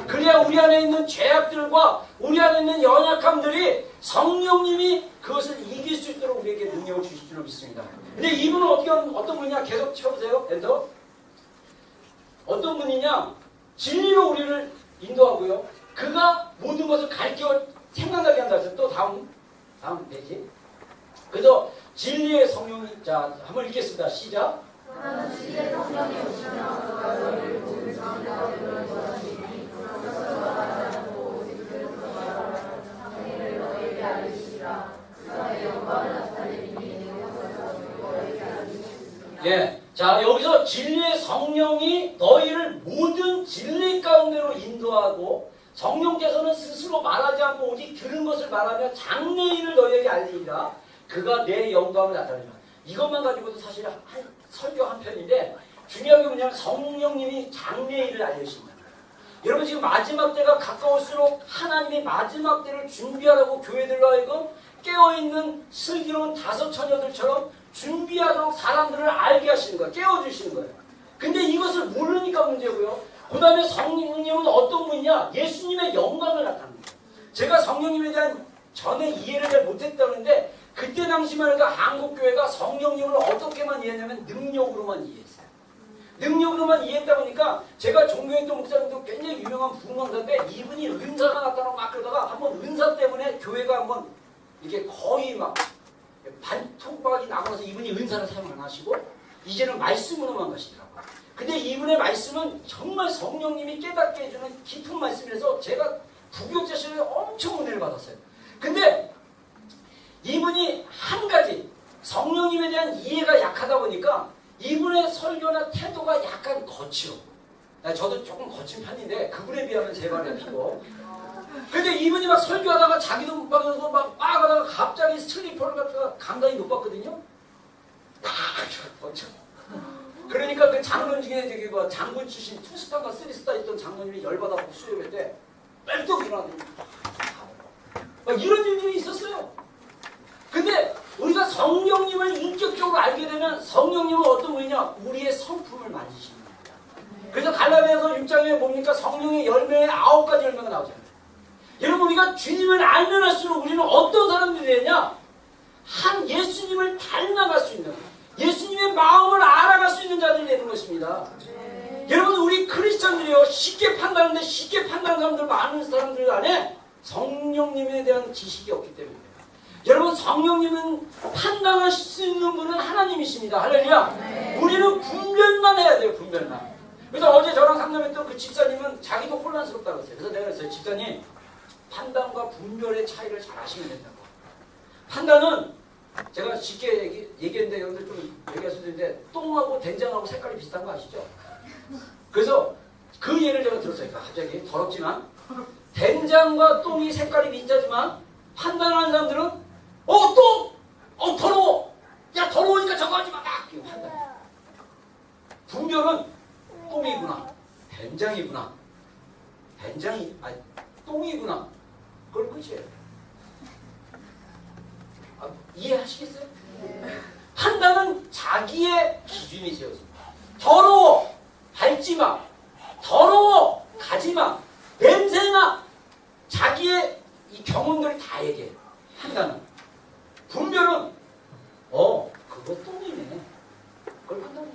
그래야 우리 안에 있는 죄악들과 우리 안에 있는 연약함들이 성령님이 그것을 이길 수 있도록 우리에게 능력을 주실 줄로 믿습니다. 근데 이분은 어떤 분이냐? 계속 쳐보세요. 엔터. 어떤 분이냐? 진리로 우리를 인도하고요. 그가 모든 것을 가르쳐 생각나게 한다 해서 또 다음 페이지. 그래서 진리의 성령이, 자 한번 읽겠습니다. 시작. 그러나 진리의 성령이 오시면 그가 너희를 모든 진리 가운데로 인도하시니 그것을 말하지 않고 오직 들은 것을 말하며 당일을 너희에게 알리시리라. 그가 내 영광을 나타내리니 내 것을 가지고 너희에게 알리시겠습니다. 예. 자 여기서 진리의 성령이 너희를 모든 진리 가운데로 인도하고 성령께서는 스스로 말하지 않고 오직 들은 것을 말하며 장래일을 너희에게 알리리라. 그가 내 영광을 나타내리라. 이것만 가지고도 사실 설교 한 편인데 중요한 게 뭐냐면 성령님이 장래일을 알려주신다. 여러분 지금 마지막 때가 가까울수록 하나님이 마지막 때를 준비하라고 교회들로 하여금 깨어있는 슬기로운 다섯 처녀들처럼 준비하도록 사람들을 알게 하시는 거예요. 깨워주시는 거예요. 근데 이것을 모르니까 문제고요. 그 다음에 성령님은 어떤 분이냐? 예수님의 영광을 나타냅니다. 제가 성령님에 대한 전에 이해를 잘 못했다는데 그때 당시만 해도 한국교회가 성령님을 어떻게만 이해했냐면 능력으로만 이해했어요. 능력으로만 이해했다 보니까 제가 종교행동 목사님도 굉장히 유명한 부흥강사인데 이분이 은사가 나타나고 막 그러다가 한번 은사 때문에 교회가 한번 이게 거의 막 반토막이 나고 나서 이분이 은사를 사용 안 하시고 이제는 말씀으로만 가시더라고요. 근데 이분의 말씀은 정말 성령님이 깨닫게 해주는 깊은 말씀이라서 제가 부교육자 시절에 엄청 은혜를 받았어요. 근데 이분이 한 가지 성령님에 대한 이해가 약하다 보니까 이분의 설교나 태도가 약간 거칠어. 저도 조금 거친 편인데 그분에 비하면 제 발이 피고. 근데 이분이 막 설교하다가 자기도 막 하다가 갑자기 슬리퍼를 갖다가 간간히 높았거든요. 막 거쳐. 그러니까 그 장군 중에 저기 뭐 장군 출신 2스타인가 3스타 있던 장군님이 열받아서 수요일 때 뺄떡 일어나더니 막 이런 일들이 있었어요. 근데 우리가 성령님을 인격적으로 알게 되면 성령님은 어떤 분이냐? 우리의 성품을 만지시는 겁니다. 그래서 갈라디아서 6장에 뭡니까? 성령의 열매에 9가지 열매가 나오잖아요. 여러분 우리가 주님을 알면 할수록 우리는 어떤 사람들이 되냐? 한 예수님을 닮아갈 수 있는 예수님의 마음을 알아갈 수 있는 자들이 되는 것입니다. 여러분 우리 크리스천들이요 쉽게 판단하는데 쉽게 판단하는 사람들 많은 사람들 안에 성령님에 대한 지식이 없기 때문에 여러분 성령님은 판단할 수 있는 분은 하나님이십니다. 할렐루야. 우리는 분별만 해야 돼요. 분별만. 그래서 어제 저랑 상담했던 그 집사님은 자기도 혼란스럽다고 했어요. 그래서 내가 그랬어요. 집사님 판단과 분별의 차이를 잘 아시면 된다고. 판단은 제가 쉽게 얘기했는데 여러분들 좀 얘기할 수도 있는데 똥하고 된장하고 색깔이 비슷한 거 아시죠? 그래서 그 예를 제가 들었어요. 갑자기 더럽지만 된장과 똥이 색깔이 비슷하지만 판단하는 사람들은 똥! 더러워! 야 더러우니까 저거 하지 마! 이거 판단. 분별은 똥이구나 된장이구나 똥이구나 그걸 끝이에요. 이해하시겠어요? 판단은 자기의 기준이 세워집니다. 더러워! 밟지마! 더러워! 가지마! 냄새나! 자기의 이 경험들을 다 얘기해요. 판단은. 분별은 그거 똥이네. 그걸 판단해요.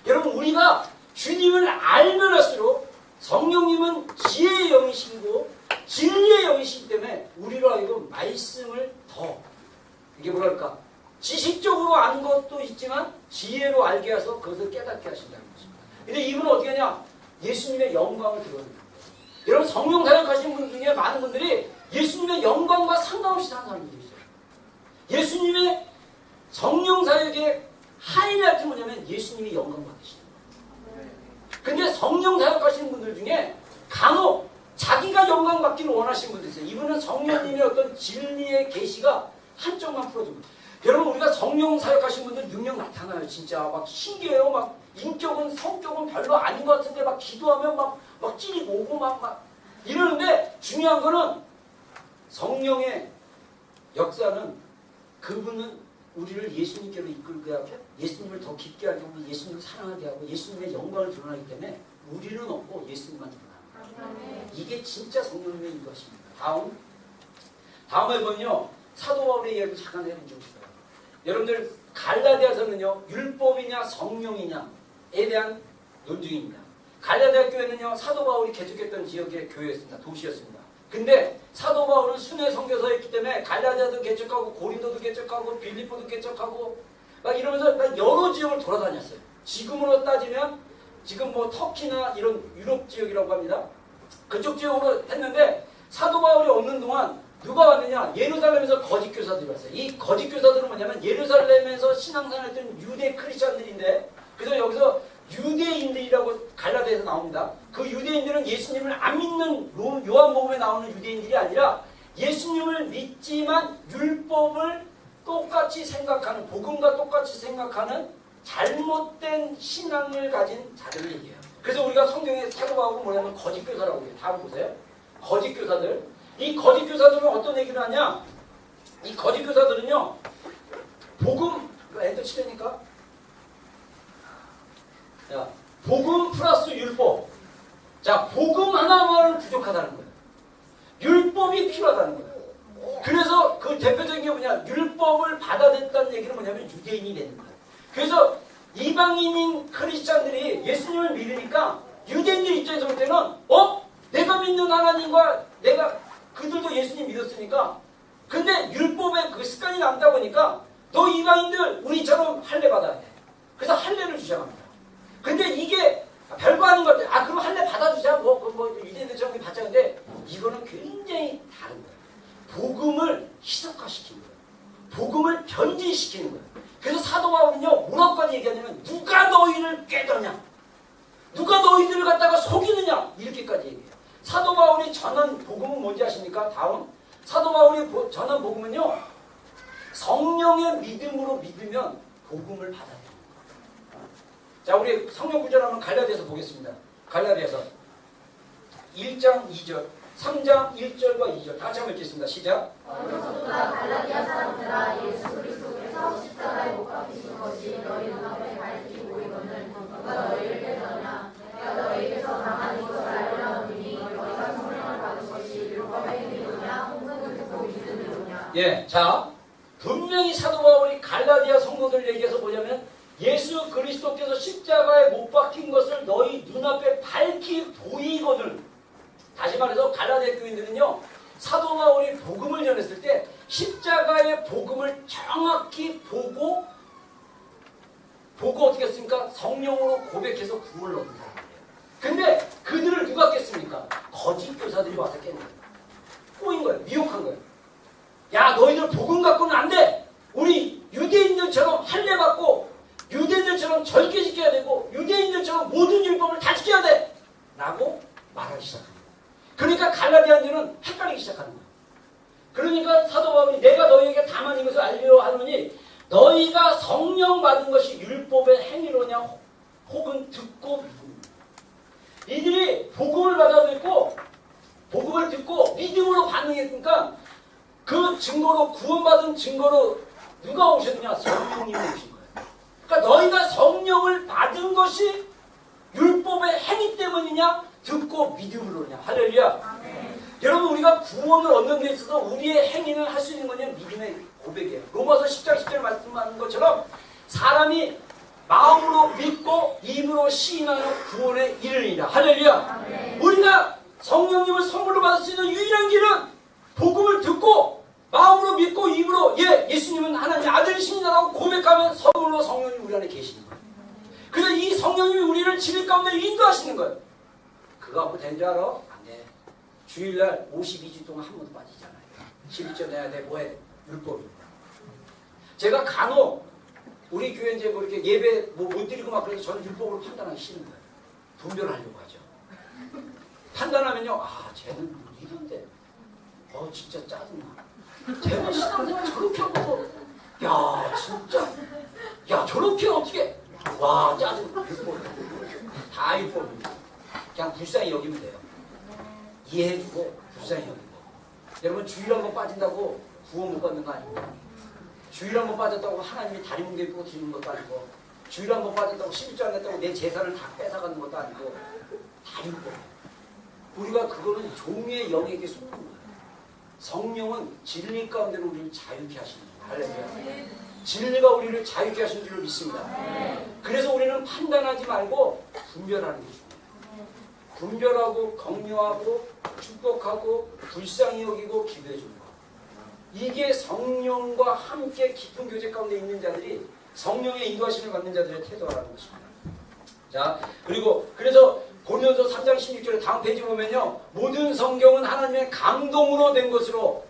여러분 우리가 주님을 알면 할수록 성령님은 지혜의 영이시고 진리의 영이시기 때문에 우리로 하여금 말씀을 더 이게 뭐랄까 지식적으로 아는 것도 있지만 지혜로 알게 해서 그것을 깨닫게 하신다는 것입니다. 근데 이분은 어떻게 하냐? 예수님의 영광을 드러내는 거예요. 여러분 성령 사역하시는 분 중에 많은 분들이 예수님의 영광과 상관없이 사는 사람들이 있어요. 예수님의 성령 사역의 하이라이트 뭐냐면 예수님이 영광 받으시는 거예요. 근데 성령 사역하시는 분들 중에 간혹 자기가 영광 받기를 원하시는 분들 있어요. 이분은 성령님의 어떤 진리의 계시가 한쪽만 풀어줍니다. 여러분 우리가 성령 사역하시는 분들 능력 나타나요. 진짜 막 신기해요. 막 인격은 성격은 별로 아닌 것 같은데 막 기도하면 막 찔리고 오고 막 이러는데 중요한 거는 성령의 역사는 그분은 우리를 예수님께로 이끌게 하고 예수님을 더 깊게 알게 하고 예수님을 사랑하게 하고 예수님의 영광을 드러나기 때문에 우리는 없고 예수님만 드러납니다. 이게 진짜 성령님의 인도하십니다. 다음에 보면요 사도 바울의 예를 잠깐 해본 적이 있어요. 여러분들 갈라디아서는요 율법이냐 성령이냐에 대한 논증입니다. 갈라디아 교회는요 사도 바울이 개척했던 지역의 교회였습니다. 도시였습니다. 근데 사도 바울은 순회 선교사였기 때문에 갈라디아도 개척하고 고린도도 개척하고 빌립보도 개척하고 막 이러면서 막 여러 지역을 돌아다녔어요. 지금으로 따지면 지금 뭐 터키나 이런 유럽 지역이라고 합니다. 그쪽 지역으로 했는데 사도 바울이 없는 동안 누가 왔느냐? 예루살렘에서 거짓 교사들이 왔어요. 이 거짓 교사들은 뭐냐면 예루살렘에서 신앙생활했던 유대 크리스천들인데 그래서 여기서 유대인들이라고 갈라디아에서 나옵니다. 그 유대인들은 예수님을 안 믿는 요한복음에 나오는 유대인들이 아니라 예수님을 믿지만 율법을 똑같이 생각하는, 복음과 똑같이 생각하는 잘못된 신앙을 가진 자들을 얘기해요. 그래서 우리가 성경에 사도 바울은 뭐냐면 거짓 교사라고 해요. 다음 보세요. 거짓 교사들. 이 거짓 교사들은 어떤 얘기를 하냐? 이 거짓 교사들은요, 복음, 엔터 치려니까? 자, 복음 플러스 율법. 자, 복음 하나만은 부족하다는 거예요. 율법이 필요하다는 거예요. 그래서 그 대표적인 게 뭐냐? 율법을 받아들였다는 얘기는 뭐냐면 유대인이 되는 거예요. 그래서 이방인인 크리스찬들이 예수님을 믿으니까 유대인들 입장에서 볼 때는 내가 믿는 하나님과 내가 그들도 예수님 믿었으니까 근데 율법에 그 습관이 남다 보니까 너 이방인들 우리처럼 할례 받아야 돼. 그래서 할례를 주장합니다. 근데 이게 별거 아닌 것 같아. 그럼 할례 받아주자. 유대인들처럼 받자는데 이거는 굉장히 다른 거예요. 복음을 희석화시키는 거예요. 복음을 변질시키는 거예요. 그래서 사도 바울은요, 뭐라고까지 얘기하냐면 누가 너희를 꾀더냐? 누가 너희들을 갖다가 속이느냐? 이렇게까지 얘기해요. 사도 바울이 전한 복음은 뭔지 아십니까? 다음. 사도 바울이 전한 복음은요, 성령의 믿음으로 믿으면 복음을 받아야 됩니다. 자, 우리 성경 구절 한번 갈라디아서 보겠습니다. 갈라디아서 1장 2절, 3장 1절과 2절 다 같이 한번 읽겠습니다. 시작. 어디서보다 갈라디아 사람들아 예수 그리스도께서 십자가에 못 박히신 것이 너희 눈앞에 밝히 보이거늘 누가 너희를 꾀더냐? 내가 너희에게서 당한 이것을 알려라 하노니 너희가 성령을 받은 것이 율법의 행위로냐 홍성을 듣고 믿음이로냐. 예, 자, 분명히 사도 바울이 갈라디아 성도들 얘기해서 뭐냐면 예수 그리스도께서 십자가에 못 박힌 것을 너희 눈앞에 밝히 보이거든. 다시 말해서 갈라디아 교인들은요, 사도 바울이 복음을 전했을 때 십자가의 복음을 정확히 보고 어떻게 했습니까? 성령으로 고백해서 구원을 얻은 사람이에요. 근데 그들을 누가 깼습니까? 거짓 교사들이 와서 깬 거예요. 꼬인 거예요. 미혹한 거예요. 야, 너희들 복음 갖고는 안 돼. 우리 유대인들처럼 할례 받고 유대인들처럼 절개 지켜야 되고 유대인들처럼 모든 율법을 다 지켜야 돼. 라고 말하기 시작합니다. 그러니까 갈라디아인들은 헷갈리기 시작하는 거예요. 그러니까 사도 바울이 내가 너희에게 다만 이것을 알려 하노니 너희가 성령 받은 것이 율법의 행위로냐 혹은 듣고 믿음이냐. 이들이 복음을 받아들였고 복음을 듣고 믿음으로 반응했으니까 그 증거로 구원받은 증거로 누가 오셨느냐? 성령님이 오신 거예요. 그러니까 너희가 성령을 받은 것이 율법의 행위 때문이냐? 듣고 믿음으로냐? 할렐루야. 아멘. 여러분 우리가 구원을 얻는 데 있어서 우리의 행위는 할 수 있는 거냐? 믿음의 고백이에요. 로마서 10장 10절 말씀하는 것처럼 사람이 마음으로 믿고 입으로 시인하여 구원에 이르리라. 할렐루야. 아멘. 우리가 성령님을 선물로 받을 수 있는 유일한 길은 복음을 듣고 마음으로 믿고 입으로 예수님은 하나님의 아들이십니다라고 고백하면 선물로 성령님이 우리 안에 계시는 거예요. 그래서 이 성령님이 우리를 진리 가운데 인도하시는 거예요. 그거 갖고 된 줄 알아? 안 돼. 주일날 52주 동안 한 번도 빠지잖아요. 11조 내야 돼. 뭐 해? 율법입니다. 제가 간혹 우리 교회 이제 뭐 이렇게 예배 뭐 못 드리고 막 그래서 저는 율법으로 판단하기 싫은 거예요. 분별하려고 하죠. 판단하면요, 쟤는 뭐 이런데, 진짜 짜증나. 쟤는 신앙생활 저렇게 하고, 야, 진짜, 야, 저렇게 어떻게, 와, 짜증나. 율법. 다 율법입니다. 그냥 불쌍히 여기면 돼요. 이해해주고 불쌍히 여기고. 여러분 주일 한번 빠진다고 구원 못 받는 거 아닙니다. 주일 한번 빠졌다고 하나님이 다리 뭉개 뿌고 드리는 것도 아니고, 주일 한번 빠졌다고 11조 안 냈다고 내 재산을 다 뺏어가는 것도 아니고, 다 율법이에요. 우리가 그거는 종의 영에게 속는 거예요. 성령은 진리 가운데로 우리를 자유케 하시는 거예요. 할렐루야. 진리가 우리를 자유케 하시는 줄로 믿습니다. 그래서 우리는 판단하지 말고 분별하는 게 중요해요. 분별하고 격려하고 축복하고 불쌍히 여기고 기도해 주는 거. 이게 성령과 함께 깊은 교제 가운데 있는 자들이 성령의 인도하심을 받는 자들의 태도라는 것입니다. 자, 그리고 그래서 고린도서 3장 16절에 다음 페이지 보면요, 모든 성경은 하나님의 감동으로 된 것으로,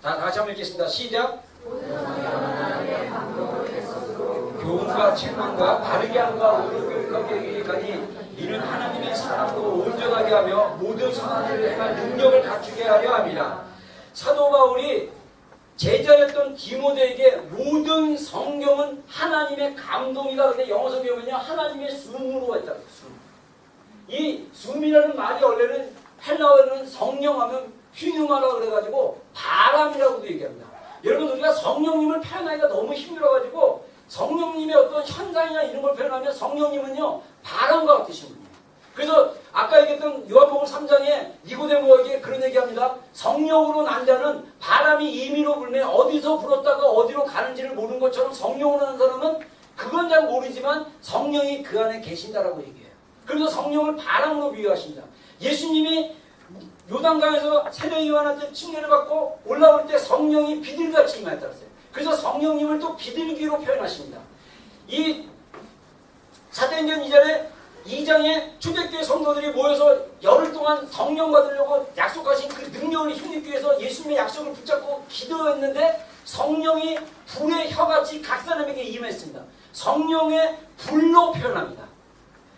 다 같이 한번 읽겠습니다. 시작. 모든 성경은 하나님의 감동으로 된 것으로 교훈과 책망과 바르게 함과 의를 거룩하게 이르기까지 이는 하나님의 사랑으로 온전하게 하며 모든 선한 일을 행할 능력을 갖추게 하려 함이라. 사도 바울이 제자였던 디모데에게 모든 성경은 하나님의 감동이다. 근데 영어 성경은요 하나님의 숨으로 했다고. 이 숨이라는 말이 원래는 헬라어로는 성령하면 휘누마라 그래가지고 바람이라고도 얘기합니다. 여러분 우리가 성령님을 표현하기가 너무 힘들어가지고 성령님의 어떤 현상이나 이런 걸 표현하면 성령님은요 바람과 같으신 분이에요. 그래서 아까 얘기했던 요한복음 3장에 니고데모에게 그런 얘기합니다. 성령으로 난 자는 바람이 임의로 불면 어디서 불었다가 어디로 가는지를 모르는 것처럼 성령으로 난 사람은 그건 잘 모르지만 성령이 그 안에 계신다라고 얘기해요. 그래서 성령을 바람으로 비유하십니다. 예수님이 요단강에서 세례 요한한테 칭례를 받고 올라올 때 성령이 비둘기같이 임하였다고 했어요. 그래서 성령님을 또 비둘기로 표현하십니다. 이 사도행전 2장에 초대교회 성도들이 모여서 열흘 동안 성령 받으려고 약속하신 그 능력을 힘입기 위해서 예수님의 약속을 붙잡고 기도했는데 성령이 불의 혀같이 각 사람에게 임했습니다. 성령의 불로 표현합니다.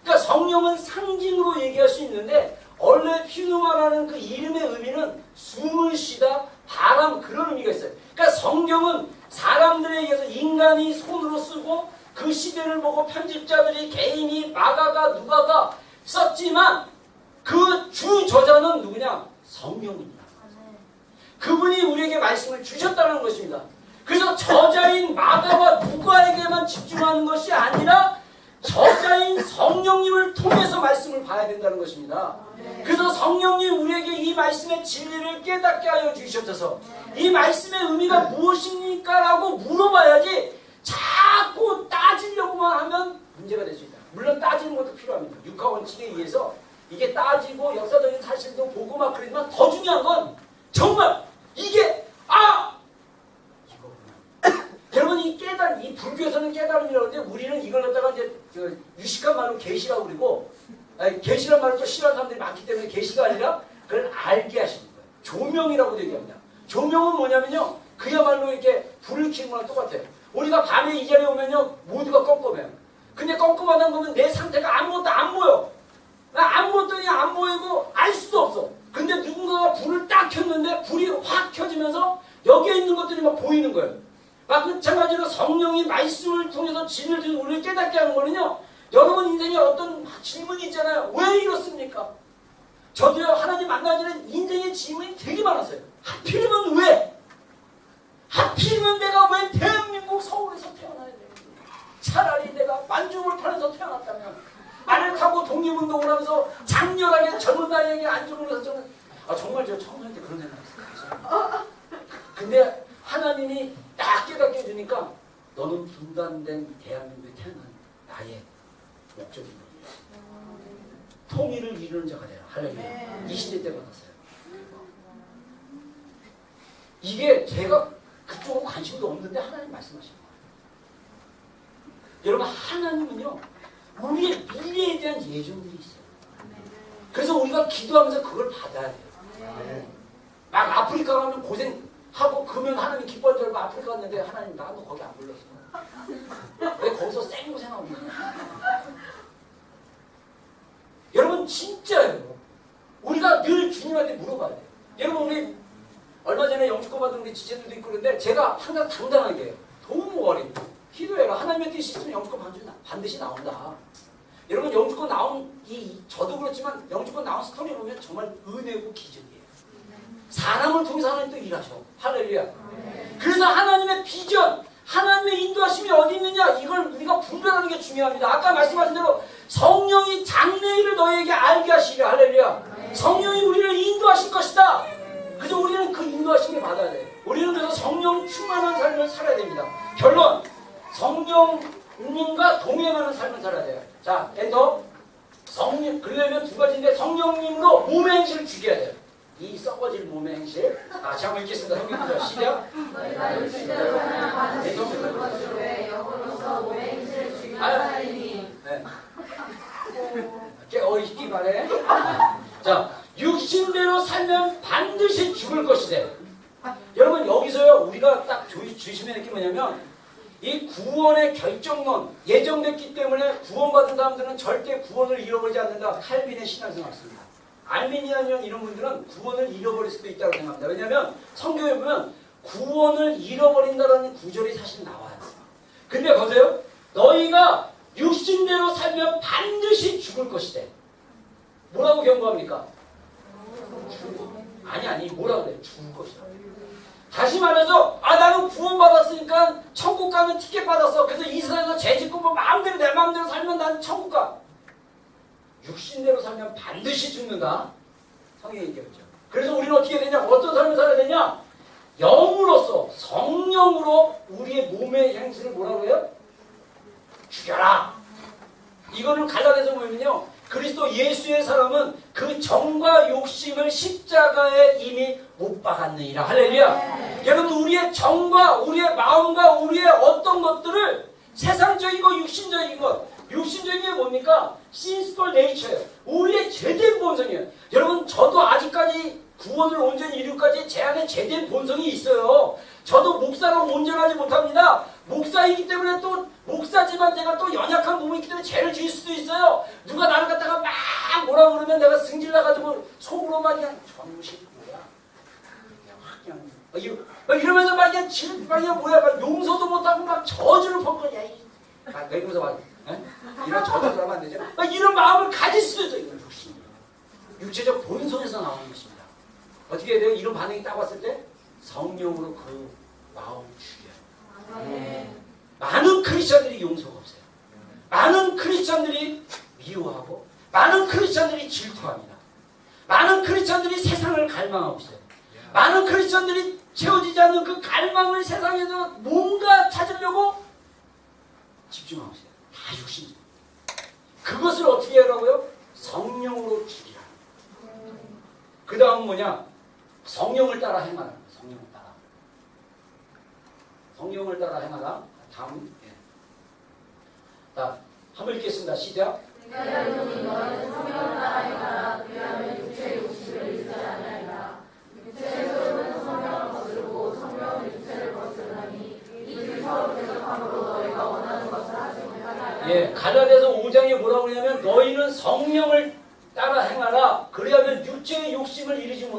그러니까 성령은 상징으로 얘기할 수 있는데 원래 휘누마라는 그 이름의 의미는 숨을 쉬다, 바람 그런 의미가 있어요. 그러니까 성경은 사람들에 의해서 인간이 손으로 쓰고 그 시대를 보고 편집자들이 개인이 마가가 누가가 썼지만 그 주 저자는 누구냐? 성령입니다. 그분이 우리에게 말씀을 주셨다는 것입니다. 그래서 저자인 마가와 누가에게만 집중하는 것이 아니라 저자인 성령님을 통해서 말씀을 봐야 된다는 것입니다. 그래서 성령님 우리에게 이 말씀의 진리를 깨닫게 하여 주시옵소서. 이 말씀의 의미가 무엇입니까? 라고 물어봐야지 자꾸 따지려고만 하면 문제가 될 수 있다. 물론 따지는 것도 필요합니다. 육하원칙에 의해서 이게 따지고 역사적인 사실도 보고 막 그러지만 더 중요한 건 정말 이게 이거구나. 여러분 이 불교에서는 깨달음이라고 하는데 우리는 이걸 갖다가 이제 유식한 말로 계시라고 그러고 계시란 말을 또 싫어하는 사람들이 많기 때문에 계시가 아니라 그걸 알게 하시는 거예요. 조명이라고 얘기합니다. 조명은 뭐냐면요 그야말로 이렇게 불을 켜는 거랑 똑같아요. 우리가 밤에 이 자리에 오면요 모두가 껌껌해요. 근데 껌껌하다는 거면 내 상태가 아무것도 안 보여. 아무것도 안 보이고 알 수도 없어. 근데 누군가가 불을 딱 켰는데 불이 확 켜지면서 여기에 있는 것들이 막 보이는 거예요. 마찬가지로 성령이 말씀을 통해서 진리를 통해서 우리를 깨닫게 하는 거는요 여러분 인생에 어떤 질문이 있잖아요. 왜 이렇습니까? 저도요 하나님 만나기 전에 인생의 질문이 되게 많았어요. 하필이면 왜? 하필이면 내가 왜 대한민국 서울에서 태어나야 되는지. 차라리 내가 만주울판에서 태어났다면 말을 타고 독립운동을 하면서 장렬하게 젊은 나이에 안중을 해서 저는 정말 저 청소년 때 그런 생각했어요. 근데 하나님이 딱 깨닫게 해주니까 너는 분단된 대한민국에 태어난 나의 목적인 거예요. 통일을 이루는 자가 되라. 할렐루야. 20대 때 받았어요. 이게 제가 그쪽은 관심도 없는데 하나님 말씀하신 거예요. 여러분 하나님은요 우리의 미래에 대한 예정들이 있어요. 그래서 우리가 기도하면서 그걸 받아야 돼요. 막 아프리카 가면 고생하고 그러면 하나님 기뻐할 줄 알고 아프리카 갔는데 하나님 나도 거기 안 불렀어. 왜 거기서 생고생하고 여러분 진짜예요. 우리가 늘 주님한테 물어봐야 돼요. 여러분 우리 얼마 전에 영주권 받은 우리 지체들도 있고 그런데 제가 항상 당당하게 해요. 너무 어린 기도해라. 하나님의 뜻이 있으면 영주권 반드시 나온다. 여러분 영주권 나온 저도 그렇지만 영주권 나온 스토리 보면 정말 은혜고 기적이에요. 사람을 통해서 하나님 또 일하셔. 할렐루야. 그래서 하나님의 비전, 하나님의 인도하심이 어디 있느냐 이걸 우리가 분별하는 게 중요합니다. 아까 말씀하신 대로 성령이 장래일을 너희에게 알게 하시리라. 할렐루야. 성령이 우리를 인도하실 것이다. 그래서 우리는 그 인도하심을 받아야 돼. 우리는 그래서 성령 충만한 삶을 살아야 됩니다. 결론 성령님과 동행하는 삶을 살아야 돼요. 자, 엔터. 성령, 그러려면 두 가지인데 성령님으로 몸의 행실을 죽여야 돼요. 이 썩어질 몸의 행실. 자, 한번 읽겠습니다. 성경부터 시작. 너희가 육신대로 사냥하는 죽는 것을 왜 영으로서 몸의 행실을 죽이는 살이니. 네. 어이기 바래. 자, 육신대로 살면 반드시 죽을 것이래. 여러분 여기서요 우리가 딱 주시면 이렇게 뭐냐면 이 구원의 결정론 예정됐기 때문에 구원받은 사람들은 절대 구원을 잃어버리지 않는다. 칼빈의 신앙에서 나왔습니다. 알미니아니언 이런 분들은 구원을 잃어버릴 수도 있다고 생각합니다. 왜냐하면 성경에 보면 구원을 잃어버린다는 구절이 사실 나와요. 근데 보세요. 너희가 육신대로 살면 반드시 죽을 것이대. 뭐라고 경고합니까? 아니 뭐라고 그래? 죽을 것이다. 다시 말해서 나는 구원받았으니까 천국 가는 티켓 받았어. 그래서 이 세상에서 죄 짓고 뭐 마음대로 내 마음대로 살면 나는 천국 가. 육신대로 살면 반드시 죽는다. 성경이 얘기했죠. 그래서 우리는 어떻게 되냐? 어떤 삶을 살아야 되냐? 영으로서 성령으로 우리의 몸의 행실을 뭐라고 해요? 죽여라. 이거는 갈라디아서 보면요. 그리스도 예수의 사람은 그 정과 욕심을 십자가에 이미 못 박았느니라. 할렐루야. 여러분 우리의 정과 우리의 마음과 우리의 어떤 것들을 세상적이고 육신적인 것, 육신적인 게 뭡니까? sinful nature예요. 우리의 죄된 본성이에요. 여러분 저도 아직까지 구원을 온전히 이루기까지 제 안에 죄된 본성이 있어요. 저도 목사로 온전하지 못합니다. 목사이기 때문에 또 목사지만 제가 또 연약한 부분이 있기 때문에 죄를 지을 수도 있어요. 누가 나를 갖다가 막 뭐라 그러면 내가 승질 나가지고 속으로 막 그냥 정신 뭐야 그냥 이러면서 막 그냥 그냥 뭐야 막 용서도 못하고 막 저주를 펑펑 야 내면서 막 이런 저주를 하면 안 되죠. 막 이런 마음을 가질 수도 있어요. 이건 욕심이에요. 육체적 본성에서 나오는 것입니다. 어떻게 해야 돼요? 이런 반응이 딱 왔을 때 성령으로 그 마음을 죽여요. 많은 크리스천들이 용서가 없어요. 많은 크리스천들이 미워하고 많은 크리스천들이 질투합니다. 많은 크리스천들이 세상을 갈망하고 있어요. 많은 크리스천들이 채워지지 않는 그 갈망을 세상에서 뭔가 찾으려고 집중하고 있어요. 다 육신. 그것을 어떻게 하라고요? 성령으로 죽이라. 그 다음 뭐냐? 성령을 따라 행하라. 성령을 따라. 성령을 따라 행하라. 다음. 예. 자, 한번 읽겠습니다. 시작. 예, 갈라디아서 5장에 뭐라고 그러냐면 너희는 성령을 따라 행하라. 그리하면 육체의 욕심을 이루지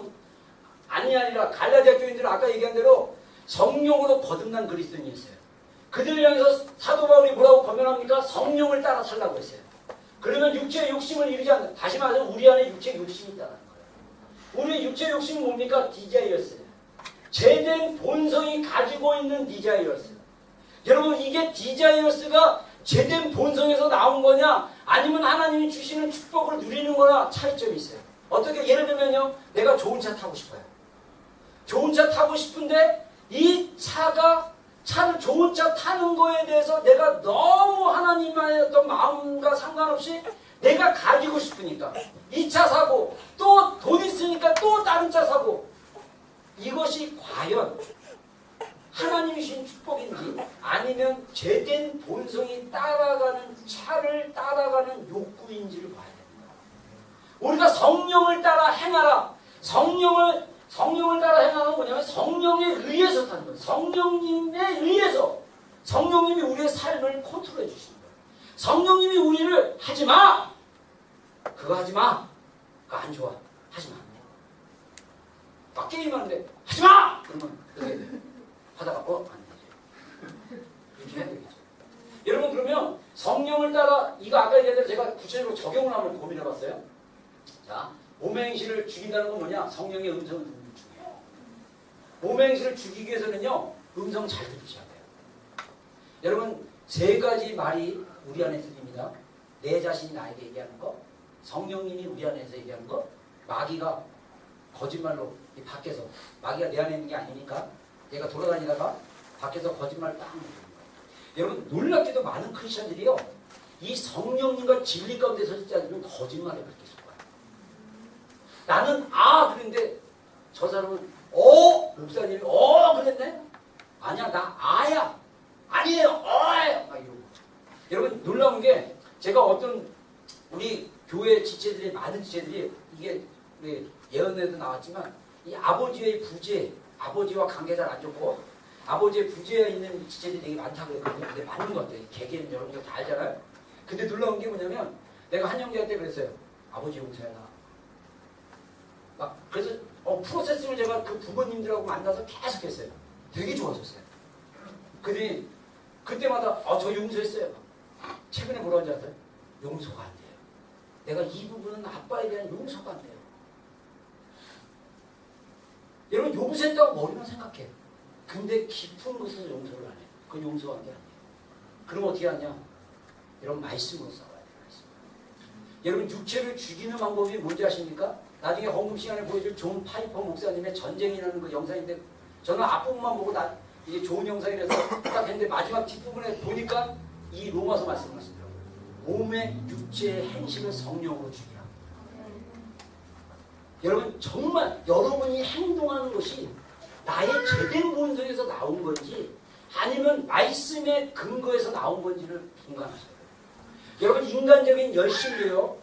아니하리라. 갈라디아 교인들은 아까 얘기한 대로 성령으로 거듭난 그리스도인이었어요. 그들을 향해서 사도 바울이 뭐라고 권면합니까? 성령을 따라 살라고 했어요. 그러면 육체의 욕심을 이루지 않는다. 다시 말해서 우리 안에 육체의 욕심이 있다는 거예요. 우리의 육체의 욕심은 뭡니까? 디자이어스예요. 죄된 본성이 가지고 있는 디자이어스. 여러분 이게 디자이어스가 죄된 본성에서 나온 거냐 아니면 하나님이 주시는 축복을 누리는 거나 차이점이 있어요. 어떻게 예를 들면요. 내가 좋은 차 타고 싶어요. 좋은 차 타고 싶은데 이 차를 좋은 차 타는 거에 대해서 내가 너무 하나님의 어떤 마음과 상관없이 내가 가지고 싶으니까 이 차 사고 또 돈 있으니까 또 다른 차 사고 이것이 과연 하나님이 주신 축복인지 아니면 죄된 본성이 따라가는 차를 따라가는 욕구인지를 봐야 됩니다. 우리가 성령을 따라 행하라. 성령을 따라 행하는 뭐냐면 성령에 의해서 사는 거예요. 성령님에 의해서 성령님이 우리의 삶을 컨트롤해 주시는 거예요. 성령님이 우리를 하지마! 그거 하지마! 그거 안 좋아. 하지마. 막 게임하는데 하지마! 그러면 어떻게 돼? 하다가 안 되죠. 이렇게 해야 되겠죠. 여러분 그러면 성령을 따라 이거 아까 얘기한 대로 제가 구체적으로 적용을 한번 고민해봤어요. 자, 몸의 행실을 죽인다는 건 뭐냐? 성령의 음성을 듣는 게 중요해요. 몸의 행실을 죽이기 위해서는요. 음성 잘 들으셔야 돼요. 여러분 세 가지 말이 우리 안에 들립니다. 내 자신이 나에게 얘기하는 거, 성령님이 우리 안에서 얘기하는 거, 마귀가 거짓말로 이 밖에서 마귀가 내 안에 있는 게 아니니까 얘가 돌아다니다가 밖에서 거짓말을 딱 하는 거예요. 여러분 놀랍게도 많은 크리스천들이요. 이 성령님과 진리 가운데 서지 않으면 거짓말에 그렇게 속아요. 나는 그런데 저 사람은 목사님이 그랬네? 아니야 나 아야 아니에요 어예요 막 이러고. 여러분 놀라운 게 제가 어떤 우리 교회 지체들이 많은 지체들이 이게 예언에도 나왔지만 이 아버지의 부재 아버지와 관계 잘 안 좋고 아버지의 부재에 있는 지체들이 되게 많다고 그랬거든요. 근데 맞는 것 같아요. 개개는 여러분들 다 알잖아요. 근데 놀라운 게 뭐냐면 내가 한 형제한테 그랬어요. 아버지 용서해라. 막 그래서 프로세스를 제가 그 부모님들하고 만나서 계속 했어요. 되게 좋아졌어요. 근데 그때마다 저 용서했어요. 최근에 뭐라 하는지 아세요? 용서가 안 돼요. 내가 이 부분은 아빠에 대한 용서가 안 돼요. 여러분 용서했다고 머리만 생각해. 근데 깊은 곳에서 용서를 안 해요. 그건 용서가 안 돼요. 그럼 어떻게 하냐? 여러분 말씀으로 싸워야 돼요. 말씀. 여러분 육체를 죽이는 방법이 뭔지 아십니까? 나중에 헌금 시간에 보여줄 존 파이퍼 목사님의 전쟁이라는 그 영상인데 저는 앞부분만 보고 이게 좋은 영상이라서 딱 했는데 마지막 뒷부분에 보니까 이 로마서 말씀을 하시더라고요. 몸의 육체의 행실을 성령으로 죽이라. 여러분 정말 여러분이 행동하는 것이 나의 제된 본성에서 나온 건지 아니면 말씀의 근거에서 나온 건지를 분간하셔야 돼요. 여러분 인간적인 열심도요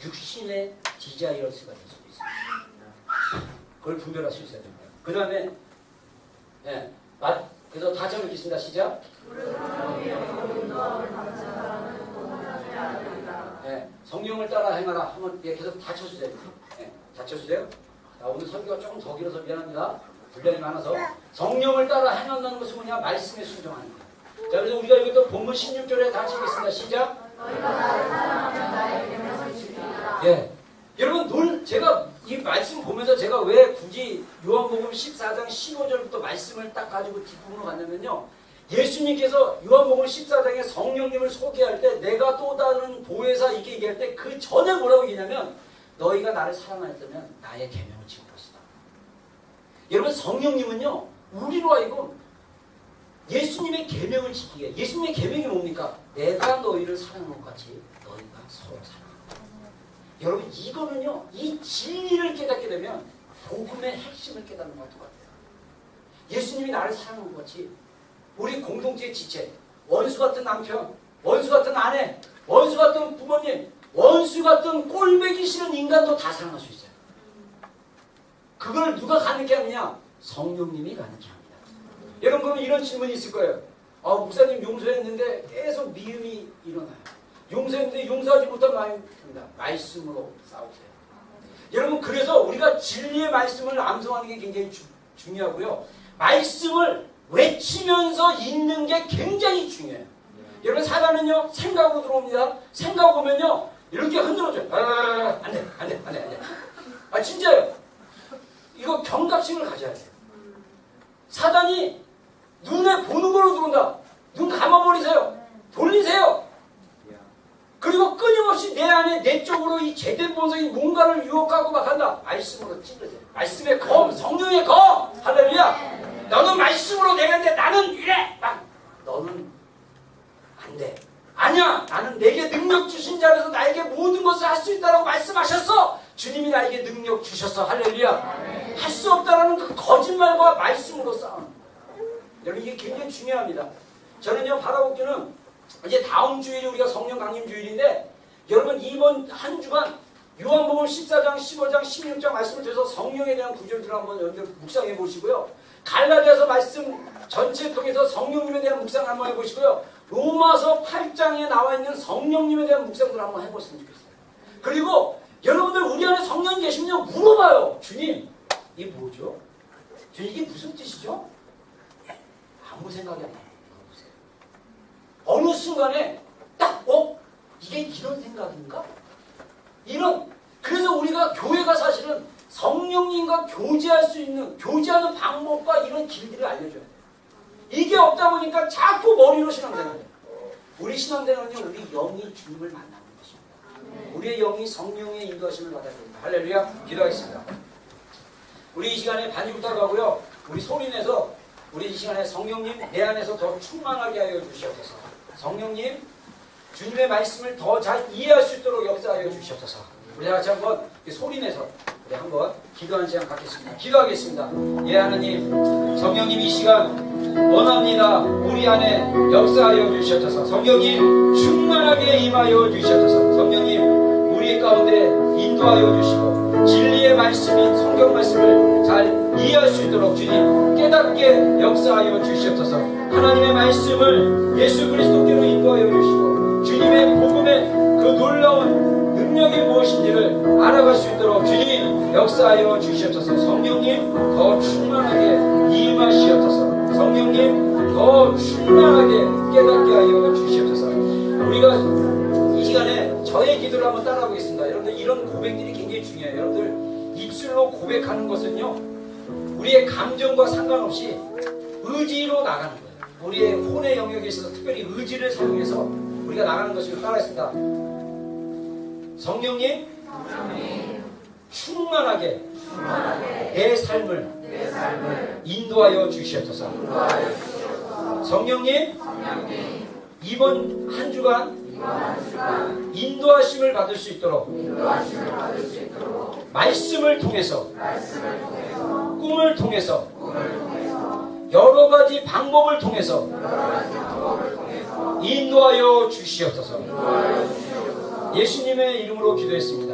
육신의 디자이어스가 될 수도 있습니다. 그걸 분별할 수 있어야 됩니다. 그 다음에 그래서 다시 한번 읽겠습니다. 시작. 성령을 따라 행하라. 한번 계속 닫혀주세요. 닫혀주세요. 자, 오늘 설교가 조금 더 길어서 미안합니다. 분량이 많아서. 성령을 따라 행한다는 것은 뭐냐? 말씀에 순종하는 거예요. 자, 그래서 우리가 이것도 본문 16절에 다시 읽겠습니다. 시작. 너희가 나를 사랑하면 나의 계명을 지키리라. 여러분 제가 이 말씀 보면서 제가 왜 굳이 요한복음 14장 15절부터 말씀을 딱 가지고 뒷부분으로 갔냐면요. 예수님께서 요한복음 14장에 성령님을 소개할 때 내가 또 다른 보혜사 이렇게 얘기할 때 그 전에 뭐라고 얘기냐면 너희가 나를 사랑하였다면 나의 계명을 지킬 것이다. 여러분 성령님은요. 우리로 하여금 예수님의 계명을 지키게. 예수님의 계명이 뭡니까? 내가 너희를 사랑한 것 같이 너희가 서로 사랑한다. 여러분 이거는요. 이 진리를 깨닫게 되면 복음의 핵심을 깨닫는 것과 똑같아요. 예수님이 나를 사랑한 것 같이 우리 공동체의 지체, 원수 같은 남편, 원수 같은 아내, 원수 같은 부모님, 원수 같은 꼴배기 싫은 인간도 다 사랑할 수 있어요. 그걸 누가 가능케 하느냐? 성령님이 가능케 합니다. 여러분 그러면 이런 질문이 있을 거예요. 목사님 용서했는데 계속 미움이 일어나요. 용서했는데 용서하지 못한 마음입니다. 말씀으로 싸우세요. 여러분 그래서 우리가 진리의 말씀을 암송하는 게 굉장히 중요하고요. 말씀을 외치면서 읽는 게 굉장히 중요해요. 여러분 사단은요 생각으로 들어옵니다. 생각 오면요 이렇게 흔들어줘요. 안돼. 진짜요. 이거 경각심을 가져야 돼요. 사단이 눈에 보는 걸로 들어온다. 눈 감아버리세요. 돌리세요. 그리고 끊임없이 내 안에 내적으로 이 제된 본성이 뭔가를 유혹하고 막 한다. 말씀으로 찔러세요. 말씀의 검, 성령의 검. 할렐루야. 너는 말씀으로 내는데 나는 이래. 너는 안 돼. 아니야. 나는 내게 능력 주신 자라서 나에게 모든 것을 할 수 있다라고 말씀하셨어. 주님이 나에게 능력 주셨어. 할렐루야. 할 수 없다라는 그 거짓말과 말씀으로 싸우는 거예요. 여러분 이게 굉장히 중요합니다. 저는요 바라보기는 이제 다음 주일이 우리가 성령 강림 주일인데 여러분 이번 한 주간 요한복음 14장, 15장, 16장 말씀을 드려서 성령에 대한 구절들을 한번 여러분들 묵상해 보시고요. 갈라디아서 말씀 전체 통해서 성령님에 대한 묵상을 한번 해보시고요. 로마서 8장에 나와 있는 성령님에 대한 묵상들을 한번 해보시면 좋겠어요. 그리고 여러분들 우리 안에 성령 계시면 물어봐요. 주님 이게 뭐죠? 주님 이게 무슨 뜻이죠? 아무 생각이 안 나요. 어느 순간에 딱 이게 이런 생각인가? 그래서 우리가 교회가 사실은 성령님과 교제할 수 있는 교제하는 방법과 이런 길들을 알려줘야 돼요. 이게 없다 보니까 자꾸 머리로 신앙생활을 해요. 우리 신앙생활은요 우리 영이 주님을 만나는 것입니다. 우리의 영이 성령의 인도하심을 받아야 됩니다. 할렐루야. 기도하겠습니다. 우리 이 시간에 반주부터 가고요. 우리 소리내서 우리 이 시간에 성령님 내 안에서 더 충만하게 하여 주시옵소서. 성령님 주님의 말씀을 더 잘 이해할 수 있도록 역사하여 주시옵소서. 우리 다 같이 한번 소리내서 우리 한번 기도하는 시간 갖겠습니다. 기도하겠습니다. 예 하나님 성령님 이 시간 원합니다. 우리 안에 역사하여 주시옵소서. 성령님 충만하게 임하여 주시옵소서. 성령님 우리 가운데 인도하여 주시고 진리의 말씀인 성경 말씀을 잘 이해할 수 있도록 주님 깨닫게 역사하여 주시옵소서. 하나님의 말씀을 예수 그리스도께로 인도하여 주시고 주님의 복음의 그 놀라운 능력이 무엇인지를 알아갈 수 있도록 주님 역사하여 주시옵소서. 성령님 더 충만하게 임하시옵소서. 성령님 더 충만하게 깨닫게 하여 주시옵소서. 우리가 이 시간에 저의 기도를 한번 따라 보겠습니다. 여러분들 이런 고백들이 굉장히 중요해요. 여러분들 입술로 고백하는 것은요 우리의 감정과 상관없이 의지로 나가는 거예요. 우리의 혼의 영역에 있어서 특별히 의지를 사용해서 우리가 나가는 것을 따라했습니다. 성령님 충만하게 내 삶을 인도하여 주시옵소서. 성령님 이번 한 주간 인도하심을 받을 수 있도록 말씀을 통해서 꿈을 통해서 여러 가지 방법을 통해서 인도하여 주시옵소서. 예수님의 이름으로 기도했습니다.